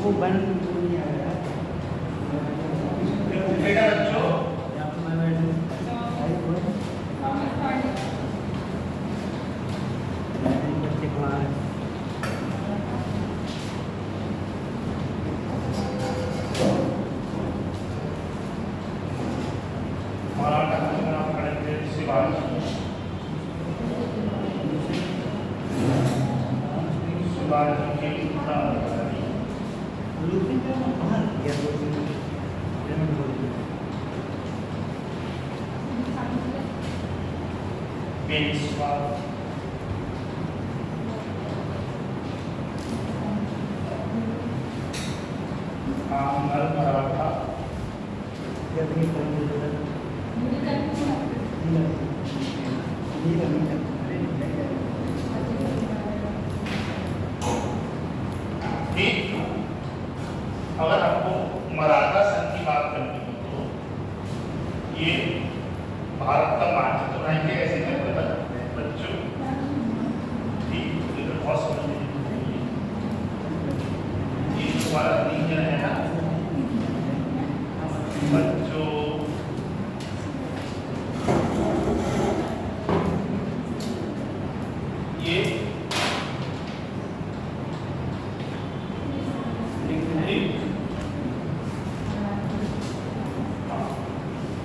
वो बन नहीं आ रहा बेटा बच्चों अगर आपको मराठा संघ की बात करनी हो तो ये भारत का मानचित्र बनाएंगे ऐसे करके बच्चों ठीक इधर बहुत समझ ये हमारा रीजन है ना बच्चों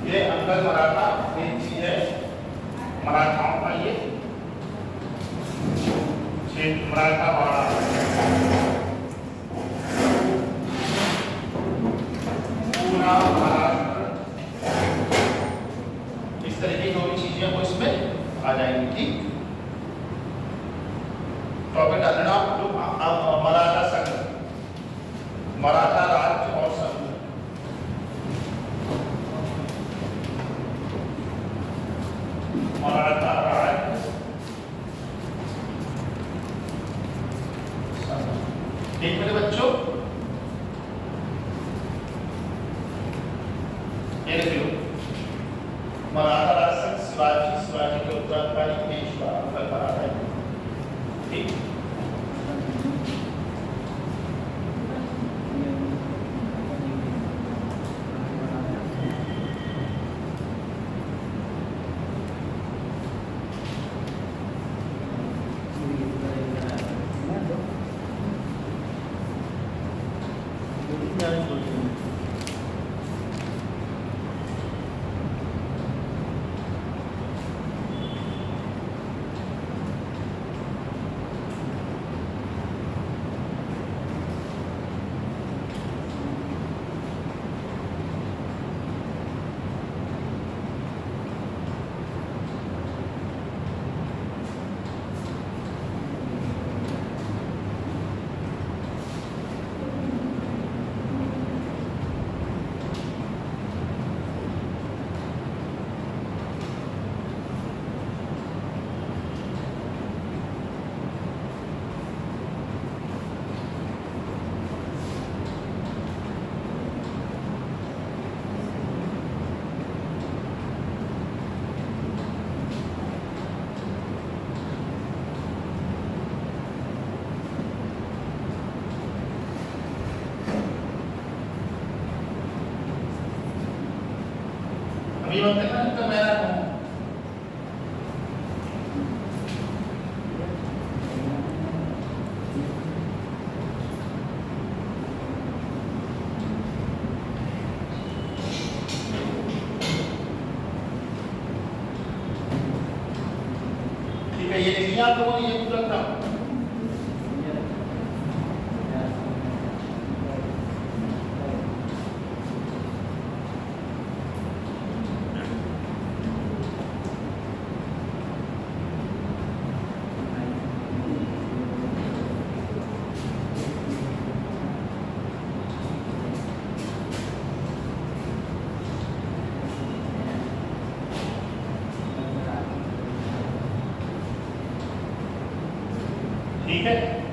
ये अंकल मराठा मेन चीज है मराठाओं का ये क्षेत्र मराठा वाड़ा पूरा महाराष्ट्र इस तरह की जो भी चीजें वो इसमें आ जाएंगी ठीक टॉपिक डालना जो मराठा संघ मराठा राज्य और संघ मराठा राज्य ठीक मेरे बच्चों ये देखिए मराठा राज्य संघ शिवाजी के उत्तराधिकारी पेशवा अंकल मराठा ठीक अभी वक्त है तो मैं ठीक है ये लिखिए आप लोगों ने ये पूरा था ठीक है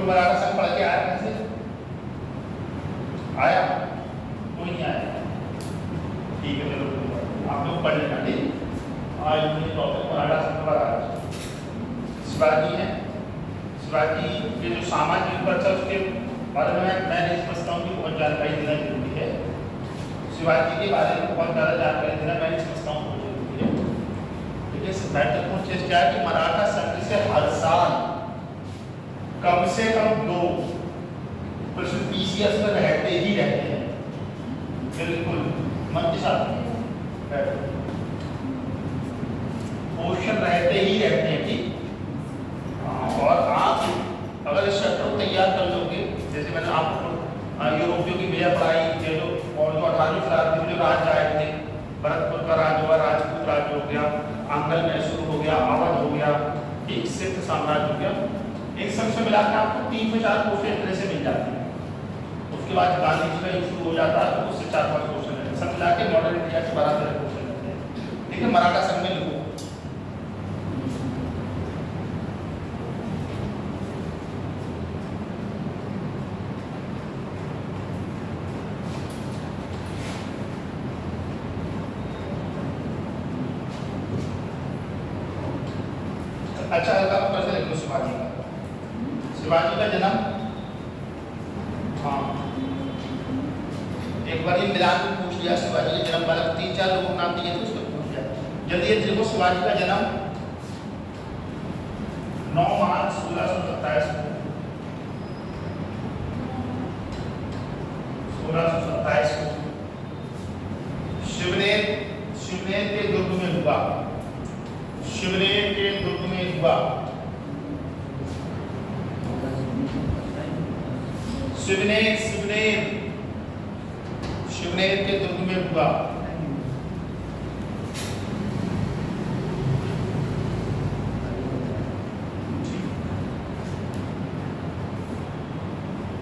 कोई मराठा संघ पढ़ के आया कैसे आया? कोई नहीं आया। ठीक है चलो आप लोग पढ़ लेना। ठीक, आज मुझे टॉपिक मराठा संघ पर आ रहा है। शिवाजी है, शिवाजी के जो सामाजिक परिचय उसके बारे में मैं नहीं समझता हूँ कि बहुत जानकारी देना जरूरी है। शिवाजी के बारे में बहुत ज़्यादा जानकारी देना मैं नहीं समझता हूँ बहुत जरूरी है। लेकिन महत्वपूर्ण चीज़ क्या है कि मराठा संघ से हर साल कम से कम 2 प्रश्न पीसीएस में रहते ही रहते हैं। बिल्कुल मंच साहब क्वेश्चन रहते ही रहते हैं। ठीक, और आप अगर इस चैप्टर को तैयार कर लोगे, जैसे मैंने आपको यूरोपियों की भैया पढ़ाई थे जो, और जो 18वीं शताब्दी में जो राज्य आए थे, भरतपुर का राज्य हुआ, राजपूत राज्य हो गया, आंग्ल मैसूर हो गया, अवध हो गया, एक सिद्ध साम्राज्य हो गया, एक संघ से मिला के आपको 3 से 4 क्वेश्चन एक तरह से मिल जाते हैं। उसके बाद गांधी जी का युग शुरू हो जाता है तो उससे 4-5 क्वेश्चन रहते हैं, सब मिला के मॉडर्न इंडिया के 12 क्वेश्चन रहते हैं। ठीक है, मराठा संघ में लिखो। अच्छा हल्का कैसे लिख लो शिवाजी का। शिवाजी का जन्म, हाँ एक बार ये मिलान में पूछ लिया शिवाजी के जन्म वाला 3-4 लोगों को नाम दिए थे, उसको पूछ लिया जल्दी। ये देखो शिवाजी का जन्म 9 मार्च 1627 को, 1627 को शिवनेर के दुर्ग में हुआ। शिवनेर के दुर्ग में हुआ। शिवनेर के दुर्ग में हुआ।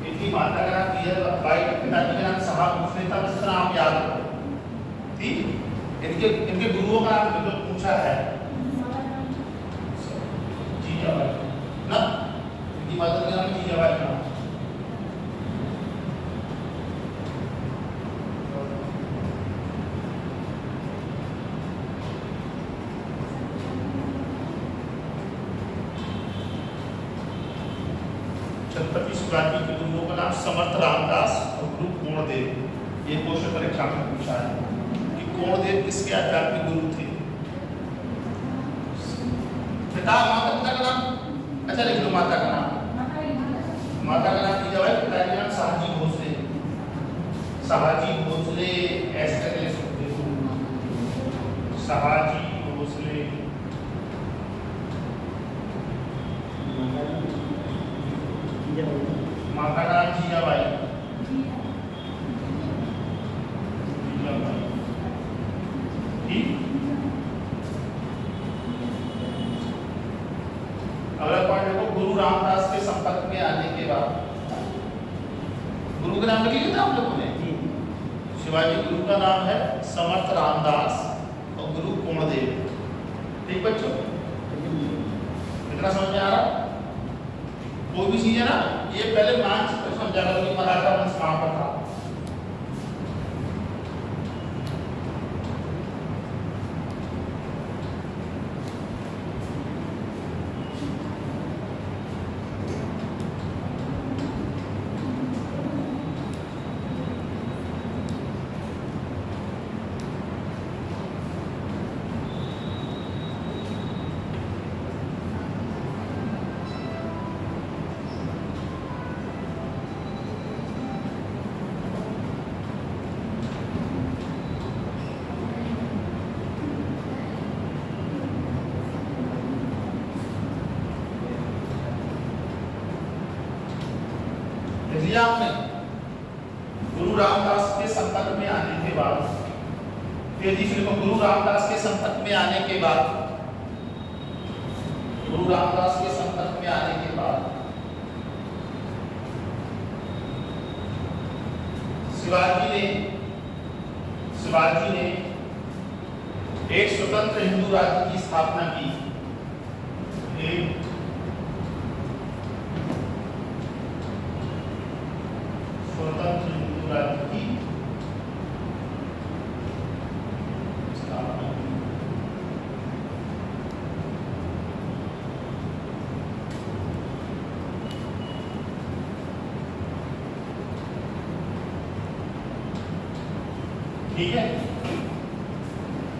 इनकी माता का नाम बाई, पिताजी का नाम साहब मुफ्ती था, उसका नाम याद रखो। ठीक, इनके गुरुओं का नाम तो पूछा है ना, इनकी माता का नाम जीजाबाई था। छत्रपति शिवाजी के गुरुओं का नाम समर्थ रामदास और गुरु कोणदेव। ये क्वेश्चन परीक्षा में पूछा है कि कोणदेव किसके आध्यात्मिक गुरु थे। पिता माता पिता का नाम अच्छा लिख लो। माता का नाम जीजाबाई, पिता का नाम शाहजी भोसले। शाहजी भोसले ऐसे करके लिखते हो, शाहजी भोसले। माता का नाम जीजाबाई। ठीक, अगला पॉइंट देखो, गुरु रामदास के संपर्क में आने के बाद। गुरु का नाम लिखिए ना आप लोगों ने। शिवाजी गुरु का नाम है समर्थ रामदास और गुरु कोणदेव। ठीक बच्चों, इतना समझ में आ रहा? कोई भी चीज है ना, ये पहले मानसिक समझा लो कि मराठा वंश कहां पर था। आपने गुरु रामदास के संपर्क में आने के बाद, तेजी से लिखो, गुरु रामदास के संपर्क में आने के बाद, गुरु रामदास के संपर्क में आने के बाद शिवाजी ने एक स्वतंत्र हिंदू राज्य की स्थापना की। एक ठीक है,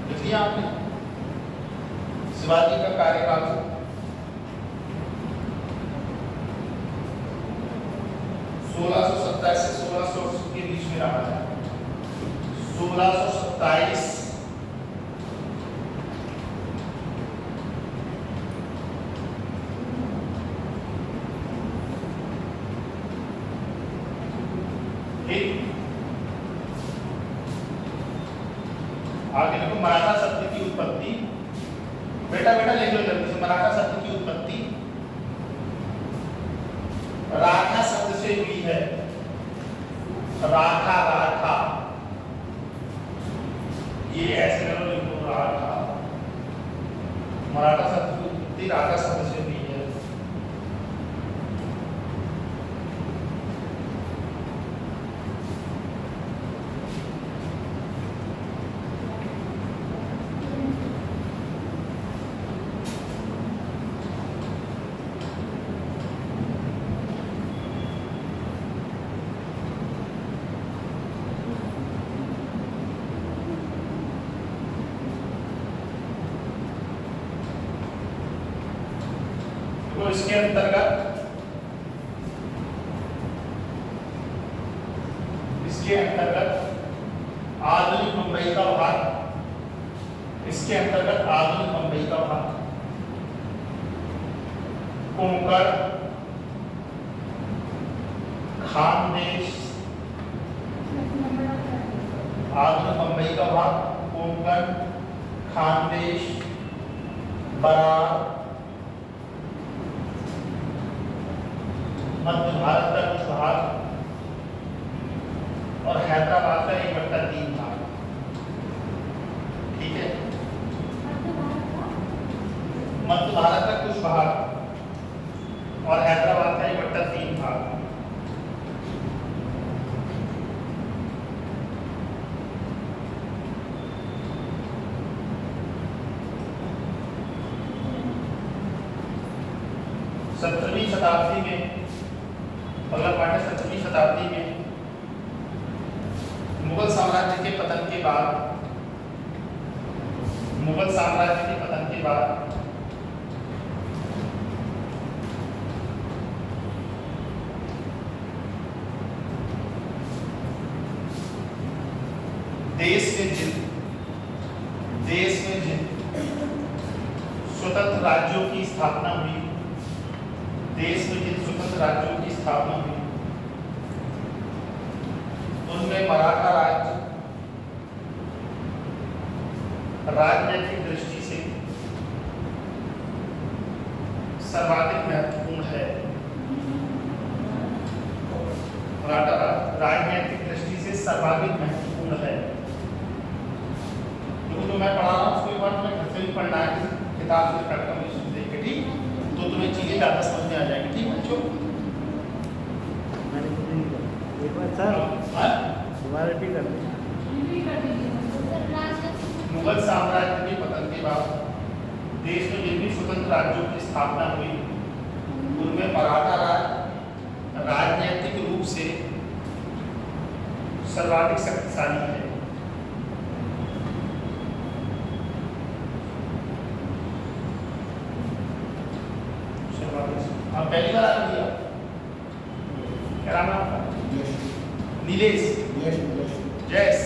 लिख लिया आपने। शिवाजी का कार्यकाल 1627 से 1680 के बीच में रहा है। 1627 आगे देखो, मराठा शब्द की उत्पत्ति, बेटा बेटा लिख लो जल्दी से। मराठा शब्द की उत्पत्ति राठा शब्द से हुई है। राठा राठा, ये ऐसे करो, लिखो राठा। मराठा शब्द की उत्पत्ति राठा शब्द से हुई है। तो इसके अंतर्गत आधुनिक मुंबई का भाग, इसके अंतर्गत आधुनिक मुंबई का भाग, कोंकण, खानदेश, आधुनिक मुंबई का भाग, कोंकण, खानदेश, बरार, मध्य भारत का कुछ भाग और हैदराबाद का 1/3 भाग। ठीक है, मध्य भारत का कुछ भाग और हैदराबाद का 1/3 भाग। सत्रहवीं शताब्दी में, अगला पार्ट है 17वीं शताब्दी में मुगल साम्राज्य के पतन के बाद, मुगल साम्राज्य के पतन के बाद देश में जिन स्वतंत्र राज्यों की स्थापना हुई, देश में जिन स्वतंत्र राज्यों की स्थापना हुई, उनमें मराठा राज्य राजनीतिक दृष्टि से सर्वाधिक महत्वपूर्ण है। मराठा राजनीतिक दृष्टि से सर्वाधिक महत्वपूर्ण है। जो मैं पढ़ा रहा हूँ उसको एक बार तुम्हें घर से भी पढ़ना है, किताब से पढ़कर मुझे देख के, ठीक, तो तुम्हें चीजें ज्यादा समझ में आ जाएंगी। ठीक बच्चों, एक बार सर दोबारा रिपीट कर दीजिए। मुगल साम्राज्य के पतन के बाद देश में जिन भी स्वतंत्र राज्यों की स्थापना हुई, उनमें मराठा राज्य राजनीतिक रूप से सर्वाधिक शक्तिशाली है। आप पहली बार आ दिया, क्या नाम है आपका? नीलेश। जयस,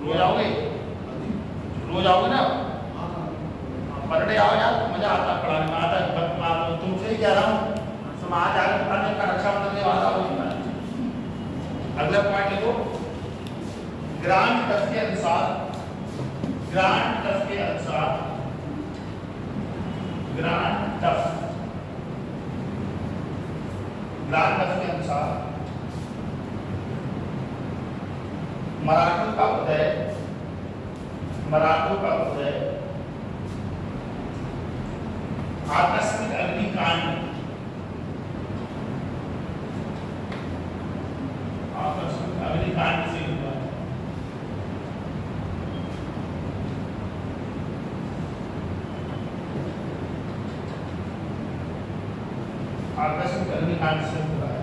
रोज आओगे? रोज आओगे ना? पर डे आओ यार, मजा आता है पढ़ाने में, आता है। तुमसे ही कह रहा हूँ, समाज आगे पढ़ने का रक्षाबंधन में वादा हो जाता है। अगला पॉइंट लिखो, ग्रांड टफ के अनुसार, ग्रांड टफ के अनुसार, ग्रांड टफ के अनुसार मराठों का उदय आकस्मिक अग्निकांड से हुआ। आकस्मिक अग्निकांड से हुआ है।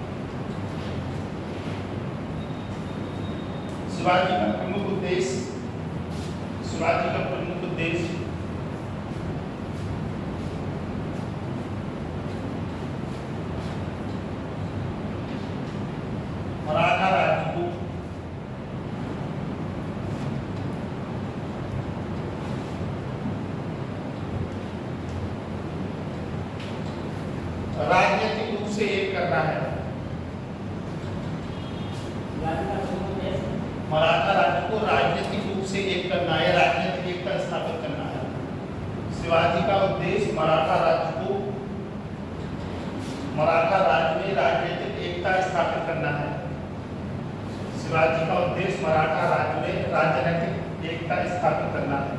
तो शिवाजी का प्रमुख उद्देश्य, शिवाजी का प्रमुख उद्देश्य मराठा राज्य को राजनीतिक रूप से एक करना है। मराठा राज्य को राजनीतिक रूप से एक करना है, राजनीतिक एकता स्थापित करना है। शिवाजी का उद्देश्य मराठा राज्य को, मराठा राज्य में राजनीतिक एकता स्थापित करना है। शिवाजी का उद्देश्य मराठा राज्य में राजनीतिक एकता स्थापित करना है।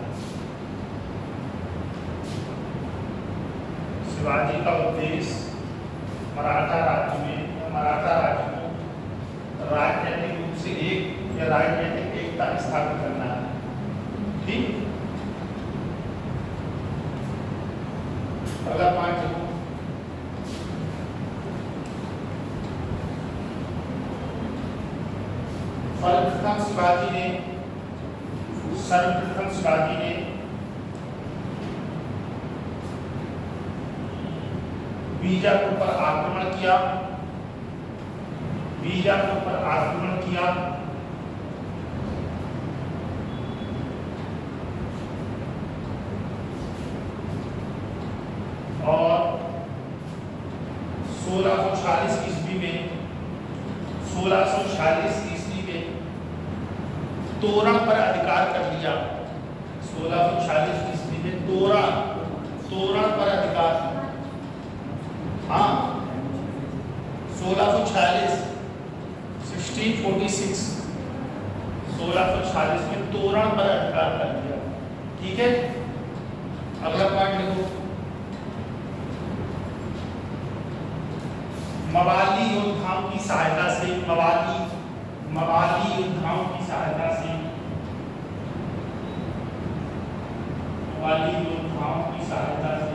शिवाजी का उद्देश्य मराठा राज्य में, मराठा राज्य को राजनीतिक रूप से एक या राजनीतिक एकता स्थापित करना है। ठीक, अगला पॉइंट देखो। सर्वप्रथम शिवाजी ने बीजापुर पर आक्रमण किया, बीजापुर पर आक्रमण किया और 1646 ईस्वी में, 1646 ईस्वी में तोरण पर अधिकार कर लिया। 1646 ईस्वी में तोरण पर अधिकार, हाँ 1646 1646 1646 में तोरण पर अधिकार कर लिया। ठीक है, अगला पॉइंट देखो। मवाली योद्धाओं की सहायता से, मवाली योद्धाओं की सहायता से, मवाली योद्धाओं की सहायता से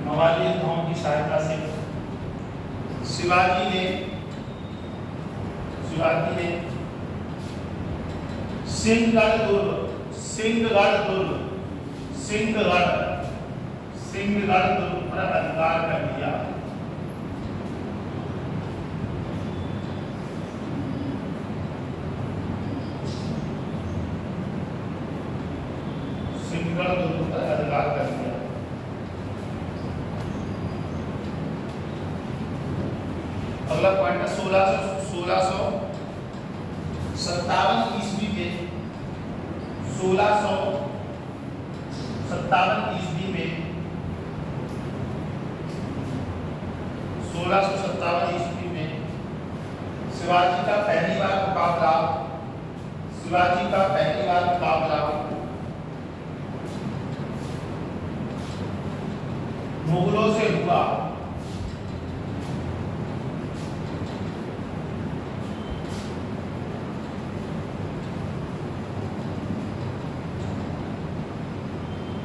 मवाली योद्धाओं की सहायता से शिवाजी ने सिंहगढ़ दुर्ग पर अधिकार कर लिया। सिंहगढ़ दुर्ग पर अधिकार कर लिया। अगला पॉइंट है 1657 ईस्वी में, 1657 ईस्वी में, 1657 ईस्वी में शिवाजी का पहली बार मुकाबला मुगलों से हुआ।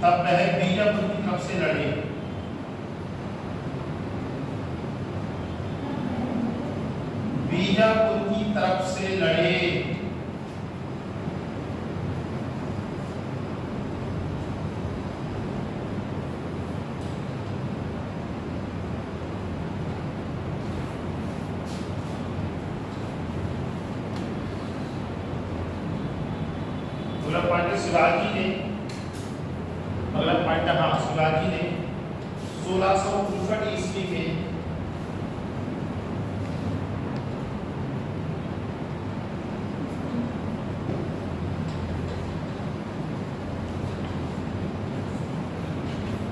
तब वह बीजापुर की तरफ से लड़े। बीजापुर की तरफ से लड़े। शिवाजी ने, अगला पॉइंट, हाँ शिवाजी ने 1659 ईस्वी में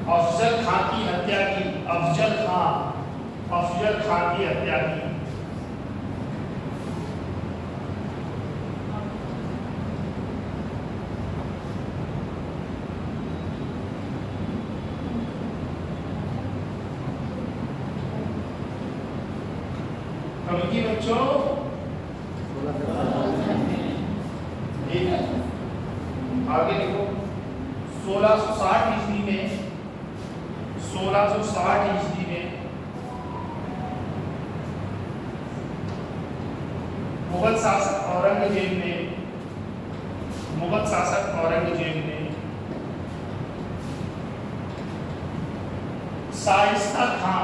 अफजल खान की हत्या की। अफजल खान की हत्या की। कभी बच्चों ठीक है, आगे देखो 1660 ईस्वी में, 1660 ईस्वी में मुगल शासक औरंगजेब ने शाइस्ता खां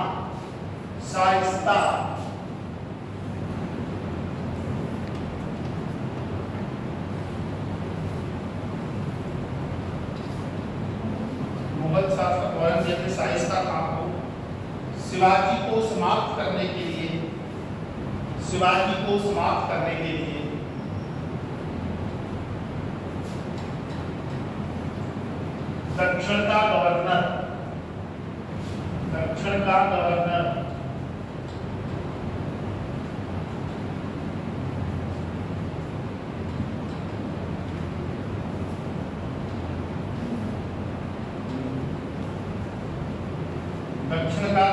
को शिवाजी को समाप्त करने के लिए दक्षिण का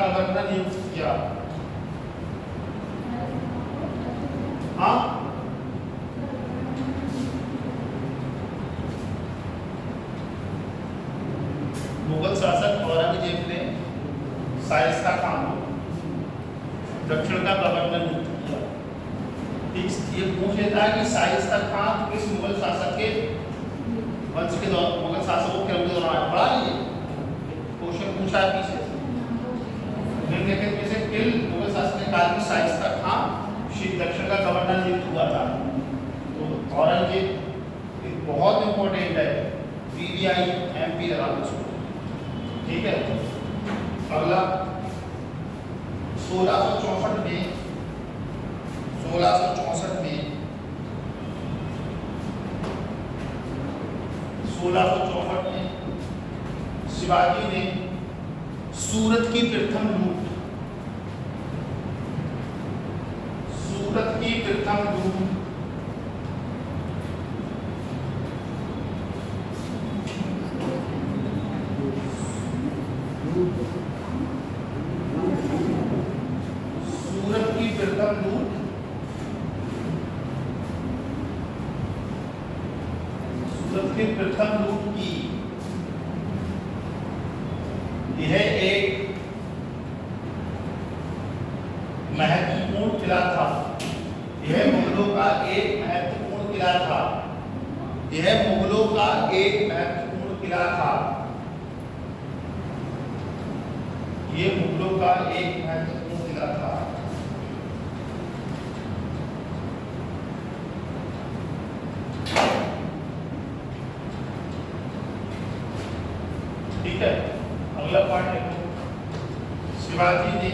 गवर्नर नियुक्त किया। हाँ, मुगल शासक औरंगजेब ने शाइस्ता खान को दक्षिण का गवर्नर नियुक्त किया। ये पूछ लेता है कि शाइस्ता खान किस मुगल शासक के वंश के मुगल शासकों के दौरान पढ़ा। ये क्वेश्चन पूछा है पीछे निम्नलिखित में से किन मुगल शासक काल में शाइस्ता खान दक्षिण का गवर्नर नियुक्त हुआ था। तो औरंगजेब बहुत इंपॉर्टेंट है, PVI MP लगा लो, ठीक है। अगला 1664 में शिवाजी ने सूरत की प्रथम लूट की। यह एक महत्वपूर्ण किला था। यह मुगलों का एक महत्वपूर्ण किला था। ठीक है, अगला पार्ट देखो। शिवाजी ने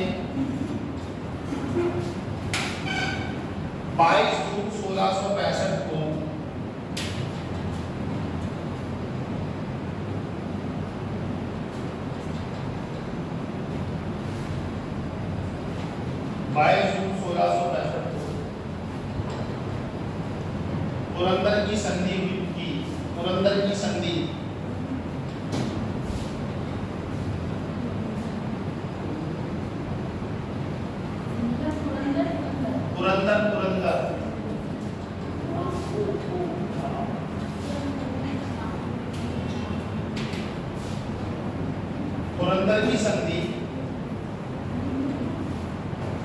22 जून 1665 को पुरंदर की संधि की। पुरंदर की संधि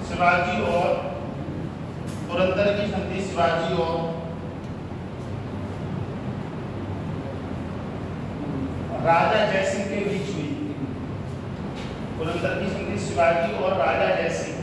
शिवाजी और राजा जयसिंह के बीच हुई। पुरंदर की संधि शिवाजी और राजा जयसिंह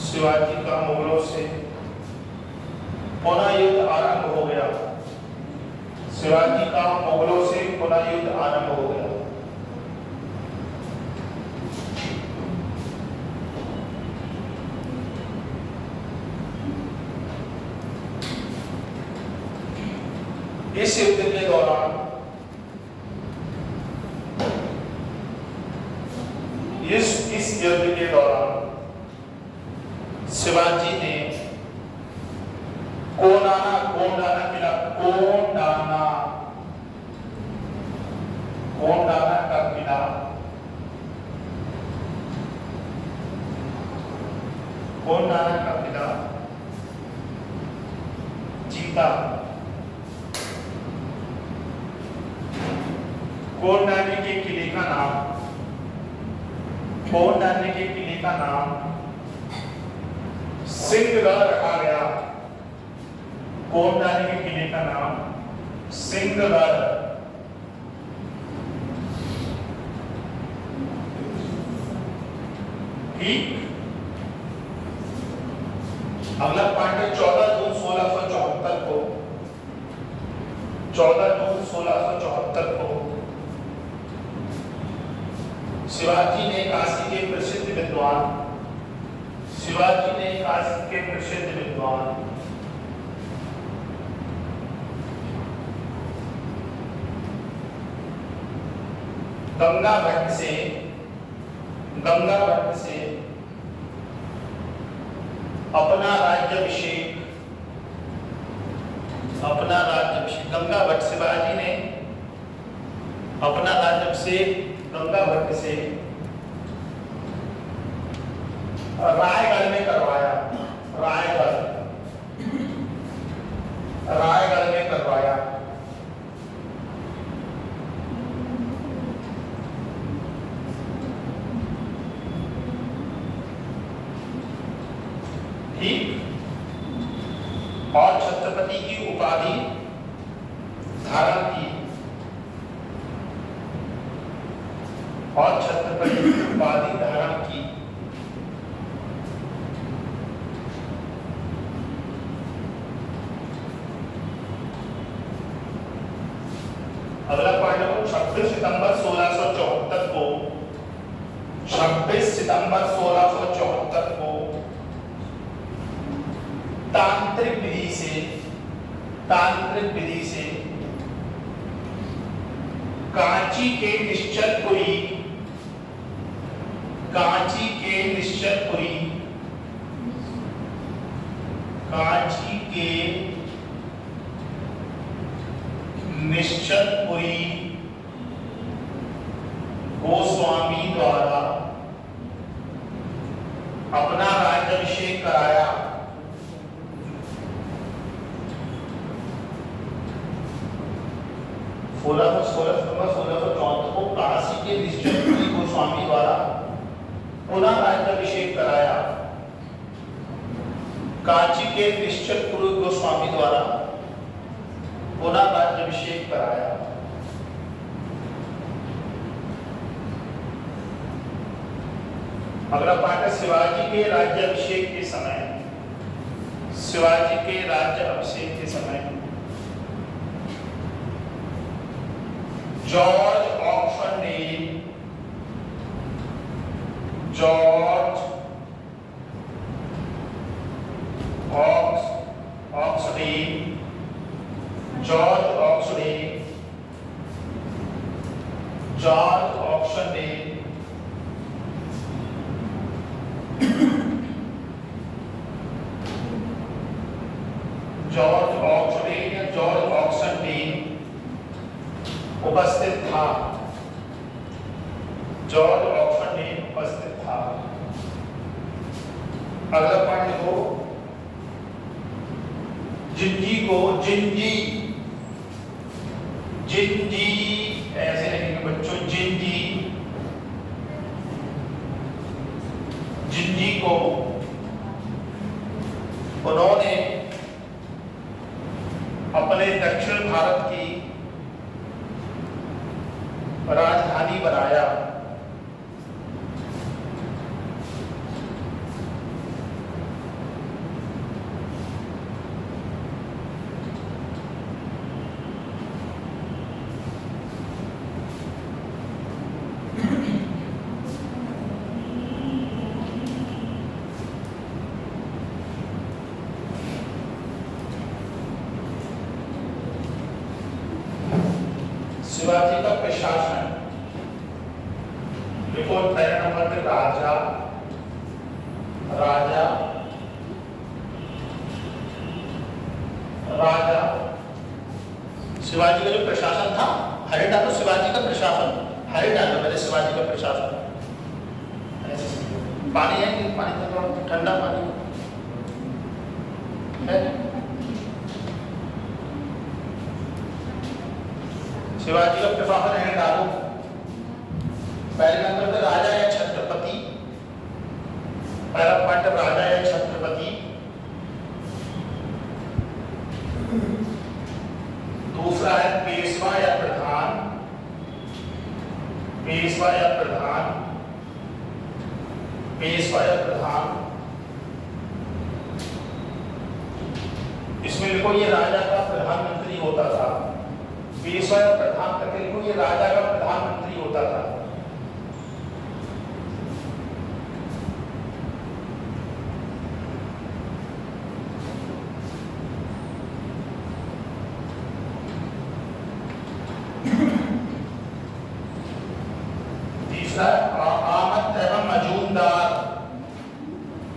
शिवाजी का मुगलों से पुनः युद्ध आरंभ हो गया। शिवाजी का मुगलों से पुनः युद्ध आरंभ हो गया। इस युद्ध के दौरान इस युद्ध के दौरान शिवाजी ने कोंडाना किला कोंडाना का किला जीता। कोंडाने के किले का नाम सिंहगढ़ रखा गया। कोंडाने के किले का नाम सिंहगढ़। ठीक। अगला पॉइंट है 14 जून 1674 को 14 जून 1674 को शिवाजी ने काशी के प्रसिद्ध विद्वान गंगा भट्ट से अपना राज्याभिषेक गंगा भट्ट शिवाजी ने अपना राज्याभिषेक गंगा भट्ट से रायगढ़ में करवाया। ठीक। और छत्रपति की उपाधि धारण की। अगला पॉइंट है 26 सितंबर 1674 को तांत्रिक विधि से कांची के निश्चलपुरी गोस्वामी द्वारा अपना राज्याभिषेक कराया। सितंबर 1674 को काशी के निश्चलपुरी गोस्वामी द्वारा पुनः राज्याभिषेक कराया। कांची के निश्चलपुरी गोस्वामी द्वारा पुनः राज्याभिषेक कराया। अगला पाठ है शिवाजी के राज्याभिषेक के समय जॉर्ज ऑक्सनडेल उपस्थित था। अगला पॉइंट देखो, जिंजी ऐसे लिखेंगे बच्चों, जिंजी को उन्होंने अपने दक्षिण भारत की राजधानी बनाया। शिवाजी का प्रशासन, देखो पहला नंबर पे राजा, राजा, राजा। शिवाजी का जो प्रशासन था, हरे डालो शिवाजी का प्रशासन, हरे डालो पहले शिवाजी का प्रशासन। पानी है कि पानी तो थोड़ा ठंडा पानी है। शिवाजी का प्रशासन है डालो। पहले नंबर पे राजा या छत्रपति, पहला पॉइंट राजा या छत्रपति। दूसरा है पेशवा या प्रधान, पेशवा या प्रधान, पेशवा या प्रधान। इसमें लिखो ये राजा का प्रधानमंत्री होता था। पेशवा या प्रधान करके लिखो ये राजा का प्रधानमंत्री होता था। तीसरा आमद एवं मजूमदार,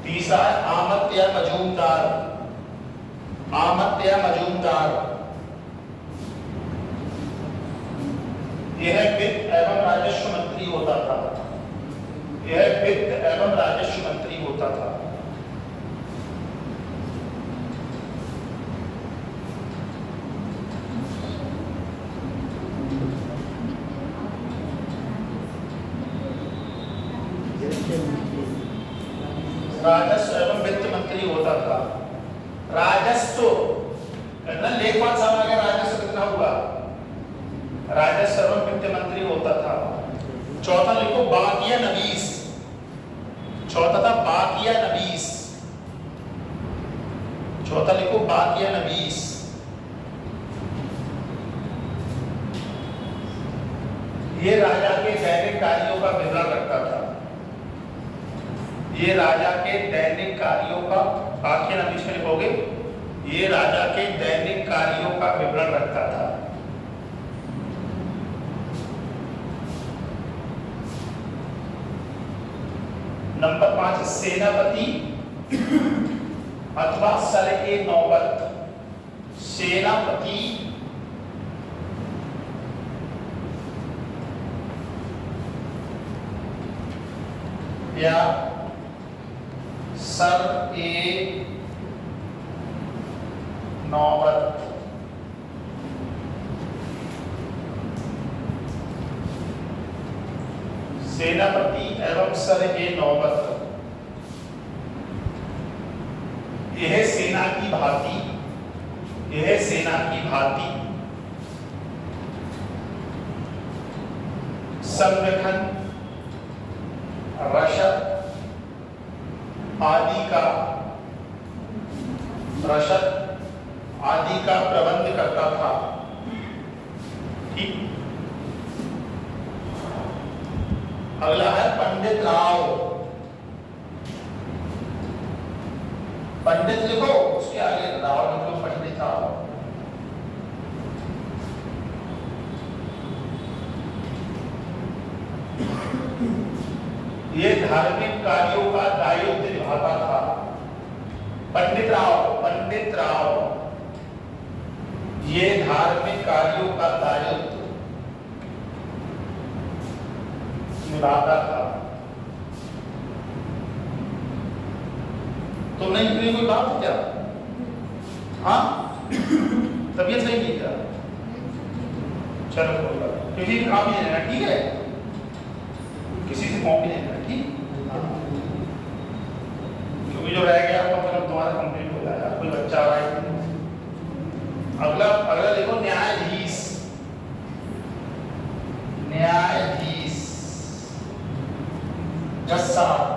तीसरा आमद या मजूमदार, आमद या मजूमदार। यह वित्त एवं राजस्व मंत्री होता था, यह वित्त एवं राजस्व मंत्री होता था। राजस्व एवं वित्त मंत्री होता था। राजस्व कितना लेखपाल साहब आ गया, राजस्व कितना हुआ, राजस्व एवं वित्त मंत्री होता था। चौथा लिखो बाकिया नवीस, चौथा था बाकिया नवीस, चौथा लिखो बाकिया नवीस। ये राजा के दैनिक कार्यों का विवरण रखता था, ये राजा के दैनिक कार्यों का, बाकिया नवीस में लिखोगे ये राजा के दैनिक कार्यों का विवरण रखता था। नंबर 5 सेनापति अथवा सर-ए नौबत, सेनापति या सर-ए नौबत। सेनापति एवं सर-ए नौबत, यह सेना की भांति, यह सेना की भांति संगठन, रसद आदि का, रसद आदि का प्रबंध करता था। ठीक, अगला है पंडित राव। पंडित लिखो, उसके आगे राव लिखो, पंडित राव। ये धार्मिक कार्यों का दायित्व निभाता था। पंडित राव, पंडित राव ये धार्मिक कार्यों का दायित्व निभाता था। तो नहीं इतनी कोई बात है क्या? हाँ, तबीयत सही नहीं क्या? चलो कोई बात, किसी से काम नहीं लेना, ठीक है? किसी से कॉपी नहीं लेना, ठीक? क्योंकि जो रह गया मतलब तुम्हारा कंप्लीट हो जाएगा। कोई बच्चा आ रहा है। अगला अगला देखो न्यायाधीश, न्यायाधीश जज साहब।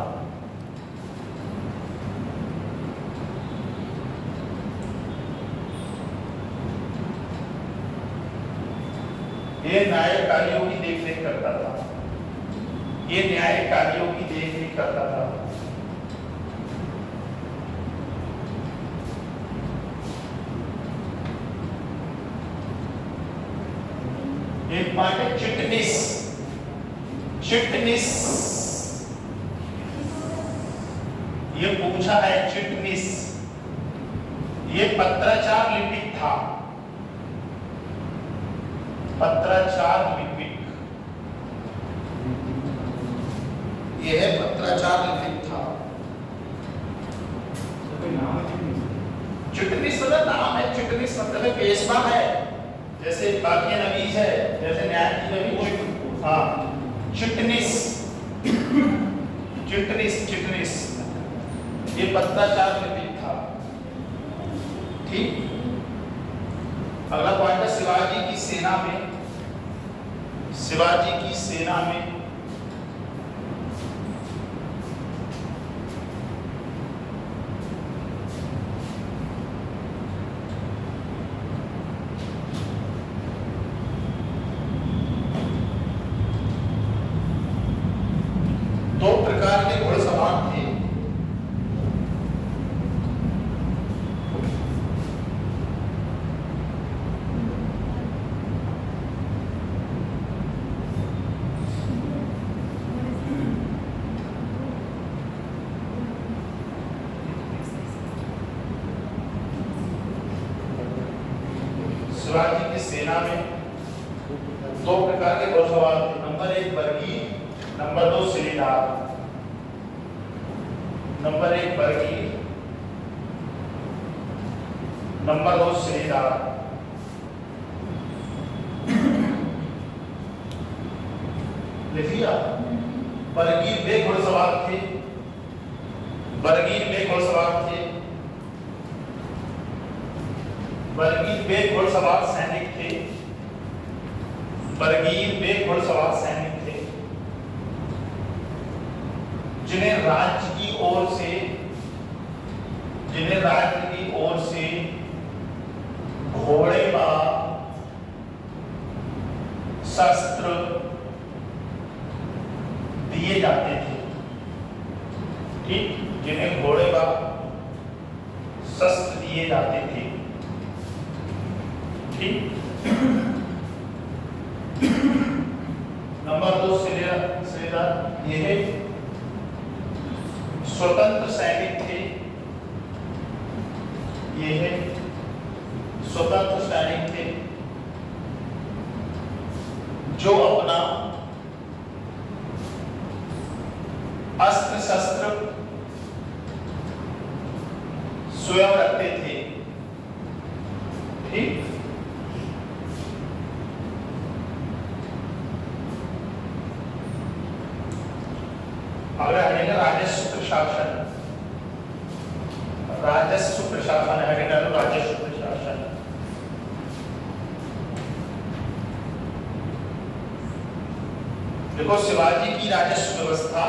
ये न्यायिक कार्यों की देखरेख करता था, ये न्यायिक कार्यों की देखरेख करता था। एक पार्ट है चिटनिस, चिटनिस ये पूछा है, चिटनिस ये पत्राचार लिपिक था, पत्राचार लिपिक, ये है पत्राचार लिपिक था। चिटनिस मतलब नाम है, चिटनिस मतलब है पेशवा है, जैसे बाकी नबीज है, जैसे न्याय की नबी, हाँ चिटनिस, चिटनिस, चिटनिस ये पत्राचार लिपिक था। ठीक, अगला पॉइंट है शिवाजी की सेना में, शिवाजी की सेना में दो प्रकार के घुड़सवार थे। शिवाजी की सेना में दो प्रकार के घुड़सवार थे, नंबर एक बरगी, नंबर दो सिलीदार। नंबर एक बरगी, नंबर दो सिलीदार। लिखिए, बरगीर वे घुड़सवार थे, बरगीर वे घुड़सवार थे, बरगीर वे घुड़सवार सैनिक थे, बरगीर वे घुड़सवार सैनिक थे जिन्हें राज्य की ओर से, जिन्हें राज्य की ओर से घोड़े व शस्त्र दिए जाते थे। ठीक, जिन्हें घोड़े व शस्त्र दिए जाते थे। ठीक, नंबर दो सिलेदार, यह स्वतंत्र सैनिक थे, यह स्वतंत्र सैनिक थे जो अपना अस्त्र शस्त्र स्वयं रखते थे। ठीक, अगला हेडिंग राजस्व प्रशासन, राजस्व प्रशासन हेडिंग राजस्व प्रशासन। देखो शिवाजी की राजस्व व्यवस्था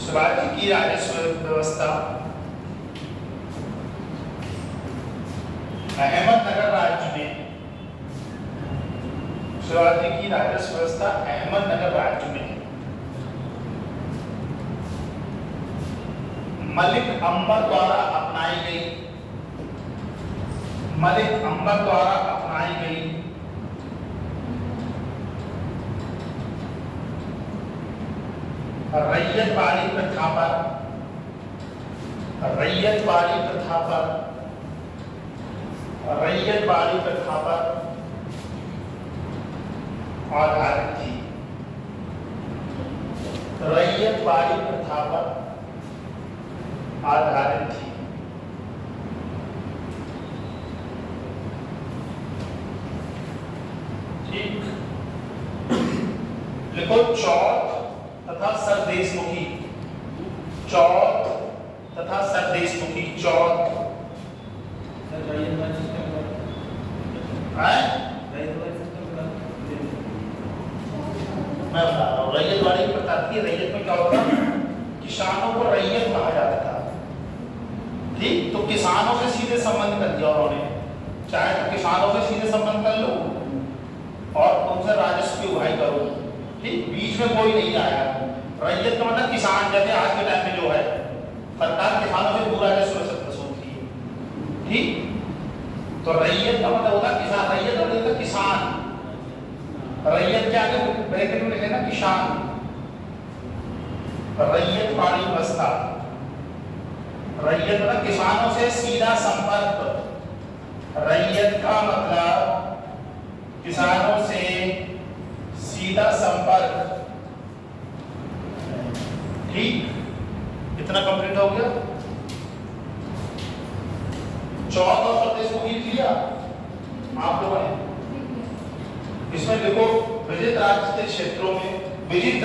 शिवाजी की राजस्व व्यवस्था अहमदनगर राज्य में, शिवाजी की राजस्व व्यवस्था अहमदनगर राज्य में मलिक अंबर द्वारा अपनाई गई, मलिक अंबर द्वारा अपनाई गई रैयतवाड़ी प्रथा पर, रैयतवाड़ी प्रथा पर, रैयतवाड़ी प्रथा पर आधारित थी, रैयतवाड़ी प्रथा पर आधारित थी। ठीक, लिखो चौथ तथा सरदेशमुखी, चौथ तथा सरदेशमुखी। चौथ मैं बता रहा हूँ, रैयतवाड़ी प्रथा थी। रैयत में क्या होता, किसानों को रैयत कहा जाता था। ठीक, तो किसानों से सीधे संबंध कर दिया उन्होंने, चाहे तो किसानों से सीधे संबंध कर लो और उनसे राजस्व की उगाही करो। ठीक, बीच में कोई नहीं आया। रैयत का मतलब किसान, जैसे आज के टाइम में जो है सरकार किसानों से पूरा राजस्व वसूलती है। ठीक, तो रैयत का मतलब होता है किसान। रैयत का मतलब किसान, रैयत के आगे ब्रैकेट में लिखे ना किसान। रैयत वाली व्यवस्था, रैयत मतलब किसानों से सीधा संपर्क। रैयत का मतलब किसानों से सीधा संपर्क। ठीक, इतना कंप्लीट हो गया। चौथा प्रदेश को लिख लिया आप लोगों ने। इसमें देखो विजित राज्य के क्षेत्रों में, विजित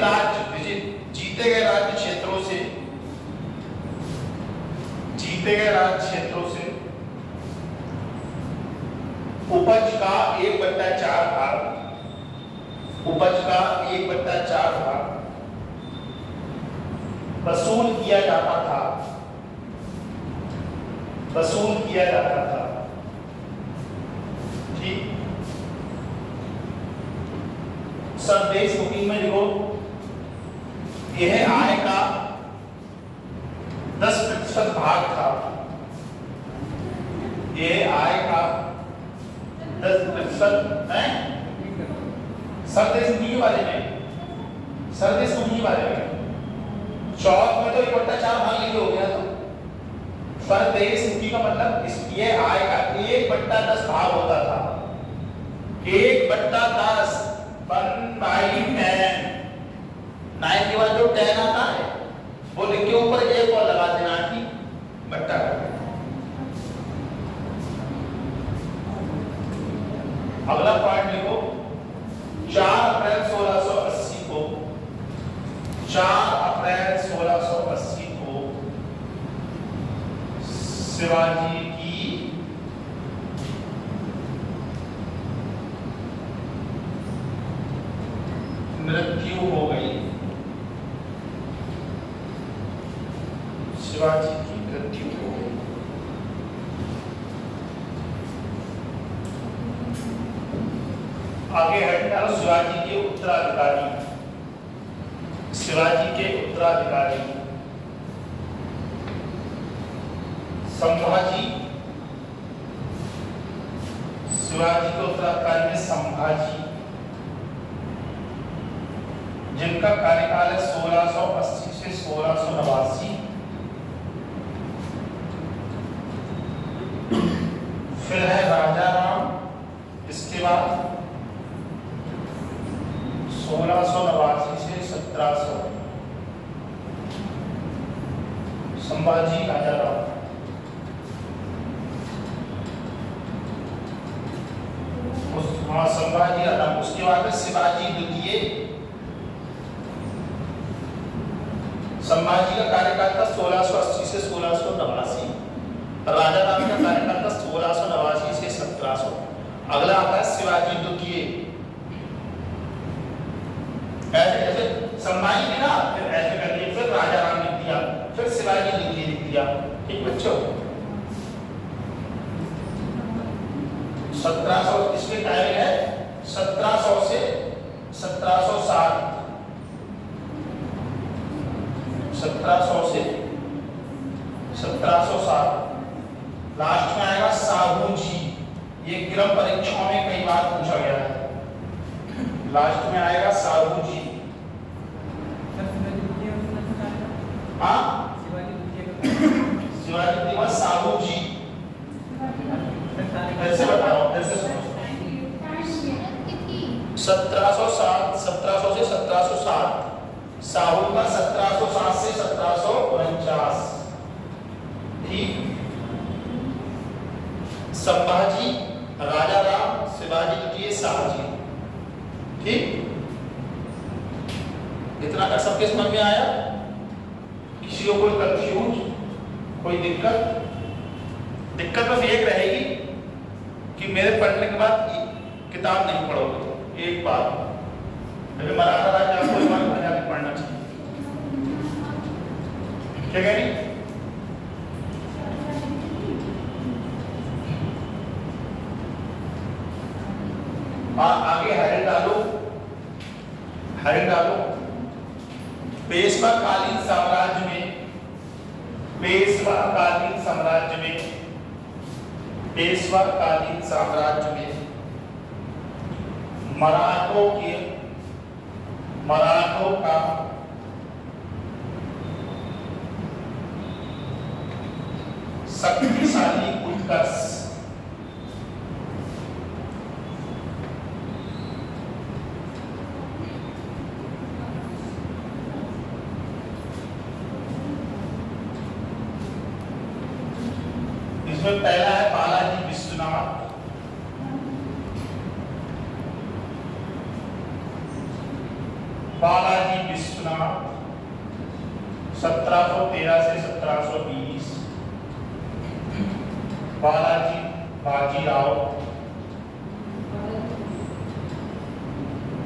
जीते गए राज्य क्षेत्रों से, जीते गए राज्य क्षेत्रों से उपज का 1/4 भाग, उपज का 1/4 भाग वसूल किया जाता था, वसूल किया जाता था। ठीक, संदेश बुकिंग में लिखो यह आय का 10% भाग था। यह आय का 10% है। सरदेश मुखी के बारे में, सरदेश मुखी के बारे में चौथ में तो 1/4 भाग लिखे हो गया। तो परदेश मुखी का मतलब ये आय का 1/10 भाग होता था। 1/10 1/10। 9 के बाद जो 10 आता है वो लिख के ऊपर एक और लगा देना कि बट्टा। अगला पॉइंट लिखो 4 अप्रैल 1680 को, 4 अप्रैल 1680 को शिवाजी की मृत्यु हो गई। शिवाजी की मृत्यु हो गई। आगे हटना शिवाजी के उत्तराधिकारी, शिवाजी के उत्तराधिकारी संभाजी। शिवाजी के उत्तराधिकारी में संभाजी, जिनका कार्यकाल है 1680 से 1689। फिर है राजा राम, इसके बाद 1689 से 1700 संभाजी राजा राम। संभाजी राजा। उसके बाद में शिवाजी द्वितीय। संभाजी का कार्यकाल था 1680 से 1689। राजा राम का कार्यकाल था 1689 से 1700। अगला आता है शिवाजी द्वितीय। ऐसे ऐसे संभाजी ने ना फिर ऐसे करके फिर राजा राम लिख दिया, फिर शिवाजी द्वितीय लिख दिया। ठीक बच्चों, 1700 इसमें टाइमिंग है 1700 से 1760। 1700 से 1760। लास्ट में आएगा साहू जी। ये क्रम परीक्षाओं में कई बार पूछा गया है। लास्ट में आएगा साहू जी। हाँ, शिवाजी के बाद साहू जी। ऐसे बता रहा हूँ, ऐसे सुनो। 1707, 1700 से 1707। साहू का 1707 से 1749। ठीक, संभाजी, राजा राम, शिवाजी द्वितीय, शाहजी। ठीक, इतना का सबके समझ में आया? किसी को कोई कंफ्यूज, कोई दिक्कत? दिक्कत बस एक रहेगी कि मेरे पढ़ने के बाद किताब नहीं पढ़ोगे। एक बात, अभी मराठा राज्य आपको पढ़ना चाहिए। क्या कह रही? आगे हेडिंग डालो, हेडिंग डालो। पेशवाकालीन साम्राज्य में, पेशवाकालीन साम्राज्य में, पेशवाकालीन साम्राज्य में मराठों का शक्तिशाली उत्कर्ष इसमें पहला है बालाजी विश्वनाथ। बालाजी विश्वनाथ 1713 से 1720। बालाजी बाजीराव,